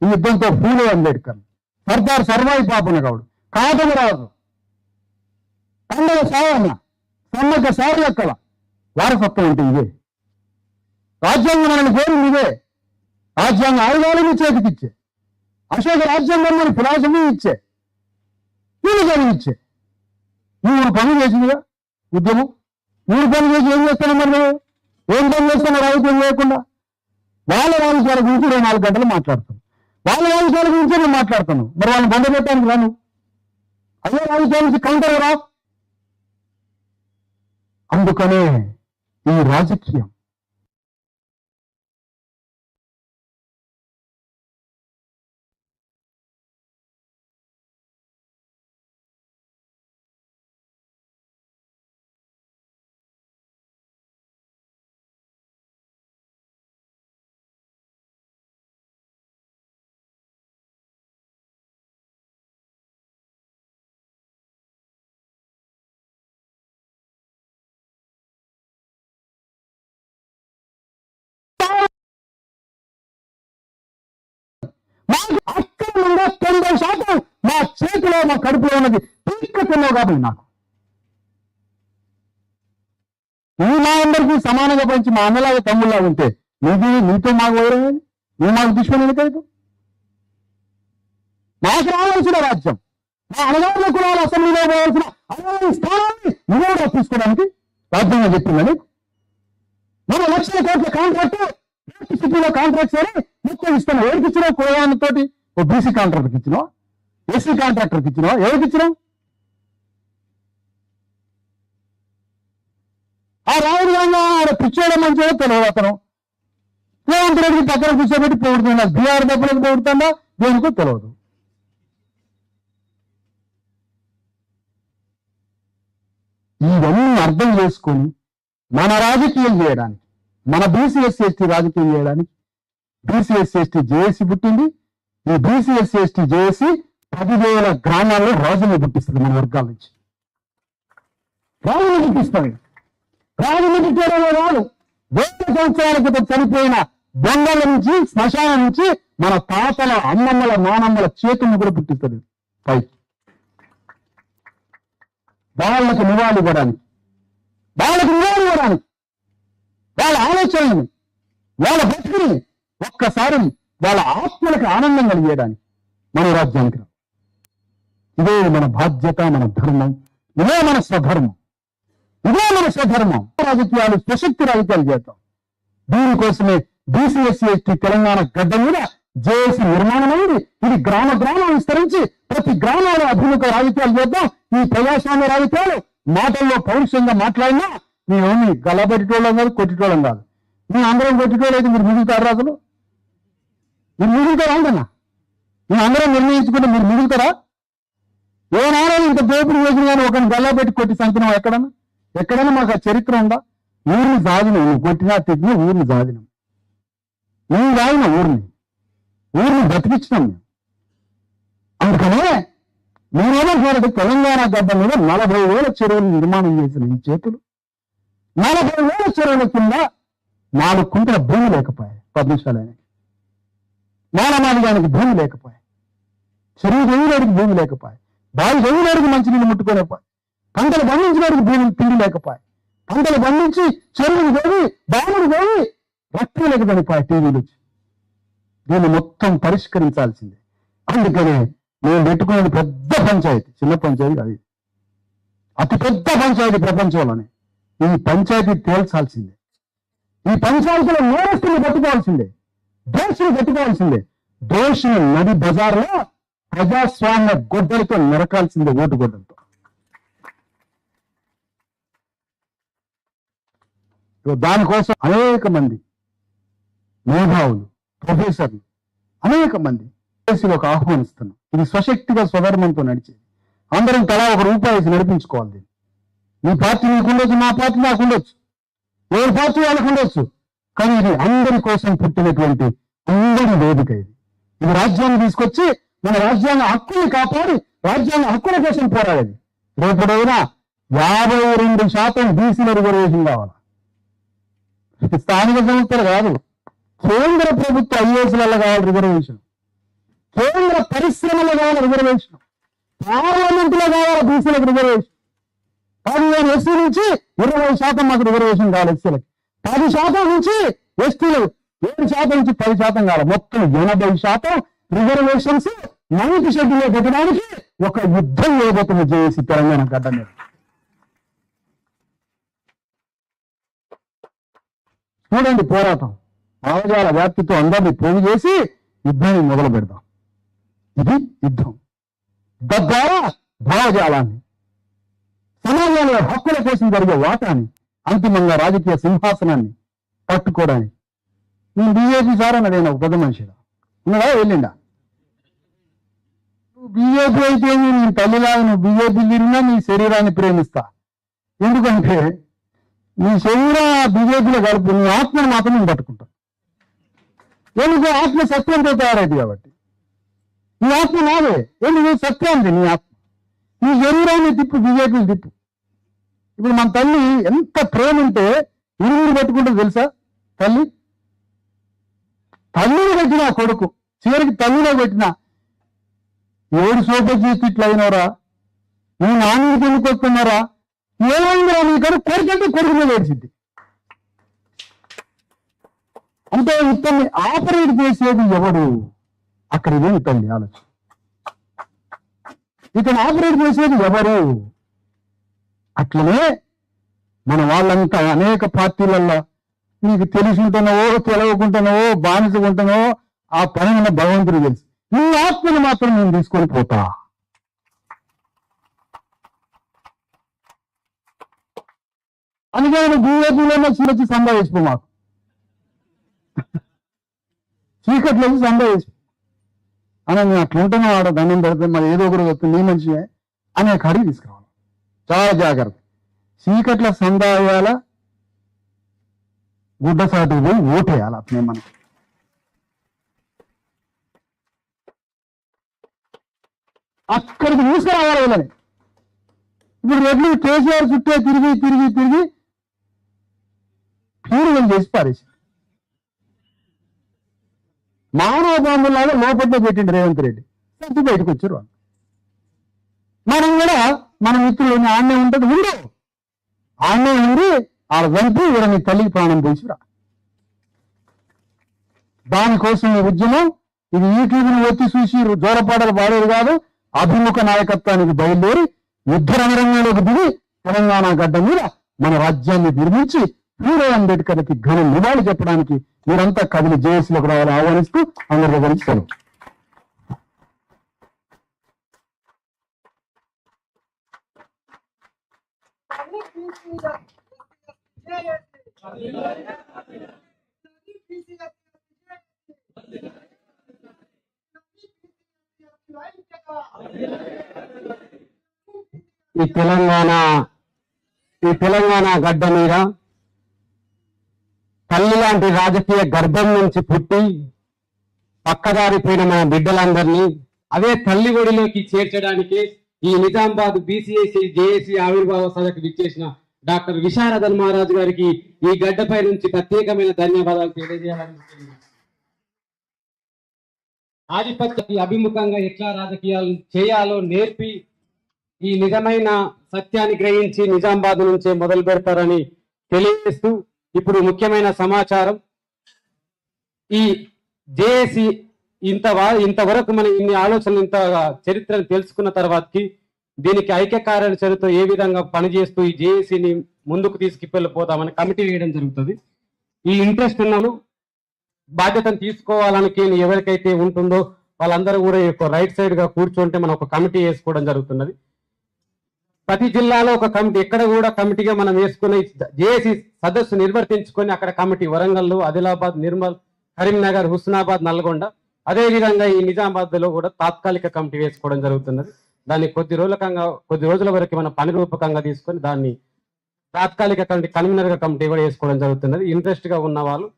Speaker 3: ఈ యుద్ధంతో ఫూలే అంబేద్కర్, సర్దార్ సర్వాయి పాపన్న గౌడ్, కాటమరాజు, పండగ సాయన్న, సమ్మక్క సారలక్కల వారసత్వం అంటే ఇదే. రాజ్యాంగం మనల్ని కోరింది ఇదే. రాజ్యాంగ ఆయుధాలను చేతికిచ్చే, అశోక రాజ్యాంగం మన ఫిలాసఫీ ఇచ్చే, వీళ్ళు ఇచ్చే. నువ్వు పని చేసిందిగా ఉద్యమం. 3 పనులు చేసి ఏం చేస్తాను? మరి నువ్వు ఏం పని చేస్తాను? రాజకీయం చేయకుండా వాళ్ళ రాజకీయాల గురించి 24 గంటలు మాట్లాడుతాను. వాళ్ళ రాజకీయాల గురించి నేను మాట్లాడుతాను. మరి వాళ్ళని బంద పెట్టడానికి రాను. అదే రాజకీయాల నుంచి కౌంటర్ రా. అందుకనే ఈ రాజకీయం అక్రమంగా 90% మా చేతిలో మా కడుపులో ఉన్నది పీక్కుతున్నావు కాబట్టి నాకు నువ్వు మా అందరికీ సమానంగా పంచి మా అన్నలాగా తమ్ముళ్ళగా ఉంటే నీతో మాకు వైరం, నువ్వు మాకు దుష్మని ఎందుకైతే? మాకు రావాల్సిన రాజ్యం, మా అన్నగారుల కులాల అసెంబ్లీలో పోవాల్సిన 60 స్థానాన్ని నువ్వు తీసుకోవడానికి రాజ్యాంగం చెప్పిందని మన లక్షల కోట్ల కాంట్రాక్ట్ సిటీలో కాంట్రాక్ట్స్ అని మొత్తం ఇస్తున్నావు. ఎవరికి ఇచ్చినావు? కులవాళ్ళతోటి ఓ బీసీ కాంట్రాక్ట్కి ఇచ్చినావు. ఎస్సీ కాంట్రాక్టర్కి ఇచ్చినావా? ఎవరికి ఇచ్చినావు? ఆ రాహుల్ గాంధీ ఆడ పిచ్చోడ మంచిగా తెలియదు అతను. రేవంత్ రెడ్డికి పక్కన కూర్చోబెట్టి పొగుడుతున్నా. బీఆర్ డబ్బులకు పొగుడుతుందా దేనికో తెలియదు. ఇవన్నీ అర్థం చేసుకొని మన రాజకీయం చేయడానికి, మన BCSC/ST రాజకీయం చేయడానికి BCSC/ST జేఏసీ పుట్టింది. ఈ BCSC/ST జేఏసీ 10,000 గ్రామాల్లో రాజుని పుట్టిస్తుంది. మన వర్గాల నుంచి రాజుని పుట్టిస్తుంది. రాజుని పుట్టేయడమే కాదు, 100 సంవత్సరాల క్రితం చనిపోయిన దొంగల నుంచి, శ్మశానం నుంచి మన తాతల, అమ్మమ్మల, నానమ్మల చేతులను కూడా పుట్టిస్తుంది పైకి. వాళ్ళకు నివాళి ఇవ్వడానికి, వాళ్ళ ఆలోచనని, వాళ్ళ బతుకుని ఒక్కసారి వాళ్ళ ఆత్మలకు ఆనందం కలిగేయడానికి మన రాజ్యానికి రా. ఇదే మన బాధ్యత, మన ధర్మం, ఇదే మన స్వధర్మం. రాజకీయాలు స్వశక్తి రాజకీయాలు చేద్దాం. దీనికోసమే BCSC/ST తెలంగాణ గడ్డ మీద జేఏసీ నిర్మాణం అయింది. ఇది గ్రామ గ్రామం విస్తరించి ప్రతి గ్రామంలో అభిముఖ రాజకీయాలు చేద్దాం. ఈ ప్రజాస్వామ్య రాజకీయాలు మాటల్లో పౌరుషంగా మాట్లాడినా మేమేమి గల్లబెట్టేటోళ్ళం కాదు, కొట్టేటోళ్ళం కాదు. మేము అందరం కొట్టేటోళ్ళు అయితే మీరు మిగులుతారు రాజులు? మీరు మిగులుతారా అంటన్నా? మేము అందరం నిర్ణయించుకుంటే మీరు మిగులుతారా? ఏనాడో ఇంత దోపిడి చేసిన కానీ ఒకరిని గల్లబెట్టి కొట్టి సంకినాం ఎక్కడైనా మాకు ఆ చరిత్ర ఉందా? ఊరిని సాధినం, నువ్వు కొట్టినా తిట్టినా ఊరిని సాధినం. మేము సాధిన ఊరిని బతికించినాం మేము. అందుకనే నేనేమంటున్నారంటే తెలంగాణ గడ్డ మీద 40,000 చెరువులు నిర్మాణం చేసిన ఈ చేతులు 40,000 చెరువుల కింద 4 కుంటల భూమి లేకపోయాయి. పద్మశాలకి మానమాలిగానికి భూమి లేకపోయాయి. చెరువు దేవులేడికి భూమి లేకపోయాయి. బావి దేవులేడికి మంచినీళ్ళు ముట్టుకోలేకపోయి. పంటలు పండించడానికి భూమి తిండి లేకపోయాయి. పంటలు పండించి చెరువులు పోయి, బావులు పోయి రక్తం లేకపోయిపోయాయి టీవీలు వచ్చి. దీన్ని మొత్తం పరిష్కరించాల్సిందే. అందుకనే నేను పెట్టుకునేది పెద్ద పంచాయతీ, చిన్న పంచాయతీ అది అతి పెద్ద పంచాయతీ ప్రపంచంలోనే. ఈ పంచాయతీ తేల్చాల్సిందే. ఈ పంచాయతీలో నేరస్తులు పట్టుకోవాల్సిందే, దోషులు పట్టుకోవాల్సిందే. దోషులు నది బజార్లో ప్రజాస్వామ్య గొడ్డలతో నరకాల్సిందే, ఓటు గొడ్డలతో. దానికోసం అనేక మంది మేధావులు, ప్రొఫెసర్లు, అనేక మంది ఒక ఆహ్వానిస్తున్నాం. ఇది స్వశక్తిగా స్వధర్మంతో నడిచేది. అందరం తలా ₹1 వేసి నడిపించుకోవాలి. దీన్ని మీ పార్టీ మీకు ఉండొచ్చు, నా పార్టీ నాకు ఉండొచ్చు, ఎవరి పార్టీ వాళ్ళకు ఉండొచ్చు. కానీ ఇది అందరి కోసం పుట్టినటువంటి అందరి వేదిక. ఇది రాజ్యాన్ని తీసుకొచ్చి మన రాజ్యాంగ హక్కుల్ని కాపాడి రాజ్యాంగ హక్కుల కోసం పోరాడేది. రేపటినా 52% బీసీల రిజర్వేషన్ కావాలి. స్థానిక సంస్థలు కాదు, కేంద్ర ప్రభుత్వ ఐఏఎస్లలో కావాలి రిజర్వేషన్, కేంద్ర పరిశ్రమలో కావాలి రిజర్వేషన్, పార్లమెంట్లో కావాలి బీసీలకు రిజర్వేషన్. 15 ఎస్సీ నుంచి 20% మాకు రిజర్వేషన్ కావాలి. ఎస్సీలకి 10% నుంచి, ఎస్టీలు 7% నుంచి 10% కావాలి. మొత్తం 80% రిజర్వేషన్స్ 9th షెడ్యూల్లో పెట్టడానికి ఒక యుద్ధం చేయబోతున్న జేఏసీ తెలంగాణ గడ్డ మీద. చూడండి పోరాటం, భావజాల వ్యాప్తితో అందరినీ పోగు చేసి యుద్ధాన్ని మొదలు పెడదాం. ఇది యుద్ధం. తద్వారా భావజాలాన్ని, సమాజంలో హక్కుల కోసం జరిగే వాటాన్ని, అంతిమంగా రాజకీయ సింహాసనాన్ని పట్టుకోవడానికి. నేను బీజేపీ సార్ అన్నది ఒక పెద్ద మనిషిగా ఉన్నాడా, వెళ్ళిండా? నువ్వు బీజేపీ అయితే నేను తల్లిలాగా నువ్వు బీజేపీ తిరిగినా నీ శరీరాన్ని ప్రేమిస్తా. ఎందుకంటే నీ శరీరం బీజేపీలో కలుపు, నీ ఆత్మను మాత్రం నేను పట్టుకుంటా. ఎందుకు? ఆత్మ సత్యంతో తయారైంది కాబట్టి. నీ ఆత్మ నాదే, ఎందుకు? సత్యాన్ని నీ ఆత్మ. నీ శరీరాన్ని తిప్పు, బీజేపీని తిప్పు. ఇప్పుడు మన తల్లి ఎంత ప్రేమ ఉంటే ఇరువురు పెట్టుకుంటుంది తెలుసా? తల్లిని పెట్టినా కొడుకు, చివరికి తల్లిలో పెట్టినా 7 సోప చేసి ఇట్లా అయినవరా, నువ్వు నాన్నకి ఎందుకు వస్తున్నారా, ఏమైందిరా నీకని కొడుకంటే కొడుకు మీద ఏడ్చింది. అంటే ఇతన్ని ఆపరేట్ చేసేది ఎవడు? అక్కడ ఇదే తల్లి ఆలోచన. ఇతను ఆపరేట్ చేసేది ఎవరు? అట్లనే మన వాళ్ళంతా అనేక పార్టీలలో నీకు తెలిసి ఉంటున్నావో తెలవకుంటున్నావో బానిసకుంటున్నావో ఆ పని భగవంతుడు తెలుసు. నీ ఆత్మను మాత్రం నేను తీసుకొని పోతా. అందుకని బీజేపీలోనే వచ్చి సంపాదించుకో మాకు చీకట్లో వచ్చి సంపాదించు అని నేను అట్లుంటున్నా వాడు దండం పెడితే మరి ఏదో ఒకటి వస్తుంది నీ మంచిగా అనే కాడికి తీసుకురావాలి. చాలా జాగ్రత్త. చీకట్ల సందాయాల గుడ్డ సాటుకు పోయి ఓటేయాలి అట్నే మనకి. అక్కడికి తీసుకురావాలి వీళ్ళని. ఇప్పుడు రెడ్లు కేసీఆర్ చుట్టే తిరిగి తిరిగి తిరిగి పీరుగం చేసి పారేసి మానవ బాంబులాగా లోపట్లో పెట్టిండు రేవంత్ రెడ్డి. సత్తి బయటకు వచ్చారు వాళ్ళు. మనం కూడా మన మిత్రులు ఆడనే ఉంటుంది ఉండు ఆడనే ఉండి ఆడ వెంటూ ఇక్కడ నీ తల్లికి ప్రాణం పోసిరా. దానికోసం ఈ ఉద్యమం ఇది యూట్యూబ్ని ఒత్తి చూసి జోరపాటలు పాడేది కాదు. అభిముఖ నాయకత్వానికి బయలుదేరి యుద్ధ రంగంలోకి దిగి తెలంగాణ గడ్డ మీద మన రాజ్యాన్ని నిర్మించి హీరో అంబేద్కర్కి ఘన నివాళి చెప్పడానికి మీరంతా కదిలి జేఏసీలోకి రావాలని ఆహ్వానిస్తూ అందరి దగ్గర నుంచి సెలవు.
Speaker 1: ఈ తెలంగాణ గడ్డ మీద తల్లి లాంటి రాజకీయ గర్భం నుంచి పుట్టి పక్కదారిపోయిన మన బిడ్డలందరినీ అదే తల్లి ఒడిలోకి చేర్చడానికి ఈ నిజామాబాద్ బీసీఏసీ జేఏసీ ఆవిర్భావ సభకు విచ్చేసిన డాక్టర్ విశారదన్ మహారాజ్ గారికి ఈ గడ్డపై నుంచి ప్రత్యేకమైన ధన్యవాదాలు తెలియజేయాలనుకుంటున్నాను. ఆధిపత్య అభిముఖంగా ఎట్లా రాజకీయాలు చేయాలో నేర్పి ఈ నిజమైన సత్యాన్ని గ్రహించి నిజామాబాద్ నుంచే మొదలు పెడతారని తెలియజేస్తూ ఇప్పుడు ముఖ్యమైన సమాచారం. ఈ జేఏసీ ఇంతవరకు మనం ఇన్ని ఆలోచనలు ఇంత చరిత్రను తెలుసుకున్న తర్వాతకి దీనికి ఐక్య కార్యాచరణతో ఏ విధంగా పనిచేస్తూ ఈ జేఏసీని ముందుకు తీసుకువెళ్ళిపోతామని కమిటీ వేయడం జరుగుతుంది. ఈ ఇంట్రెస్ట్ ఉన్న బాధ్యతను తీసుకోవాలని ఎవరికైతే ఉంటుందో వాళ్ళందరూ కూడా రైట్ సైడ్ గా కూర్చుంటే మనం ఒక కమిటీ వేసుకోవడం జరుగుతున్నది. ప్రతి జిల్లాలో ఒక కమిటీ ఎక్కడ కూడా కమిటీగా మనం వేసుకుని జేఏసీ సదస్సు నిర్వర్తించుకొని అక్కడ కమిటీ వరంగల్, ఆదిలాబాద్, నిర్మల్, కరీంనగర్, హుస్నాబాద్, నల్గొండ అదే విధంగా ఈ నిజామాబాద్ లో కూడా తాత్కాలిక కమిటీ వేసుకోవడం జరుగుతున్నది. దాన్ని కొద్ది రోజుల వరకు మనం పని రూపకంగా తీసుకొని దాన్ని తాత్కాలిక కమిటీ కన్వీనర్ గా కమిటీ కూడా వేసుకోవడం జరుగుతున్నది. ఇంట్రెస్ట్ గా ఉన్న వాళ్ళు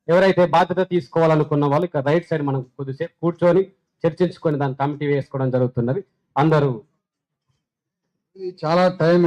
Speaker 1: ఎవరైతే బాధ్యత తీసుకోవాలనుకున్న వాళ్ళు ఇక రైట్ సైడ్ మనం కొద్దిసేపు కూర్చొని చర్చించుకొని దాని కమిటీ వేసుకోవడం జరుగుతున్నది. అందరూ
Speaker 3: చాలా టైం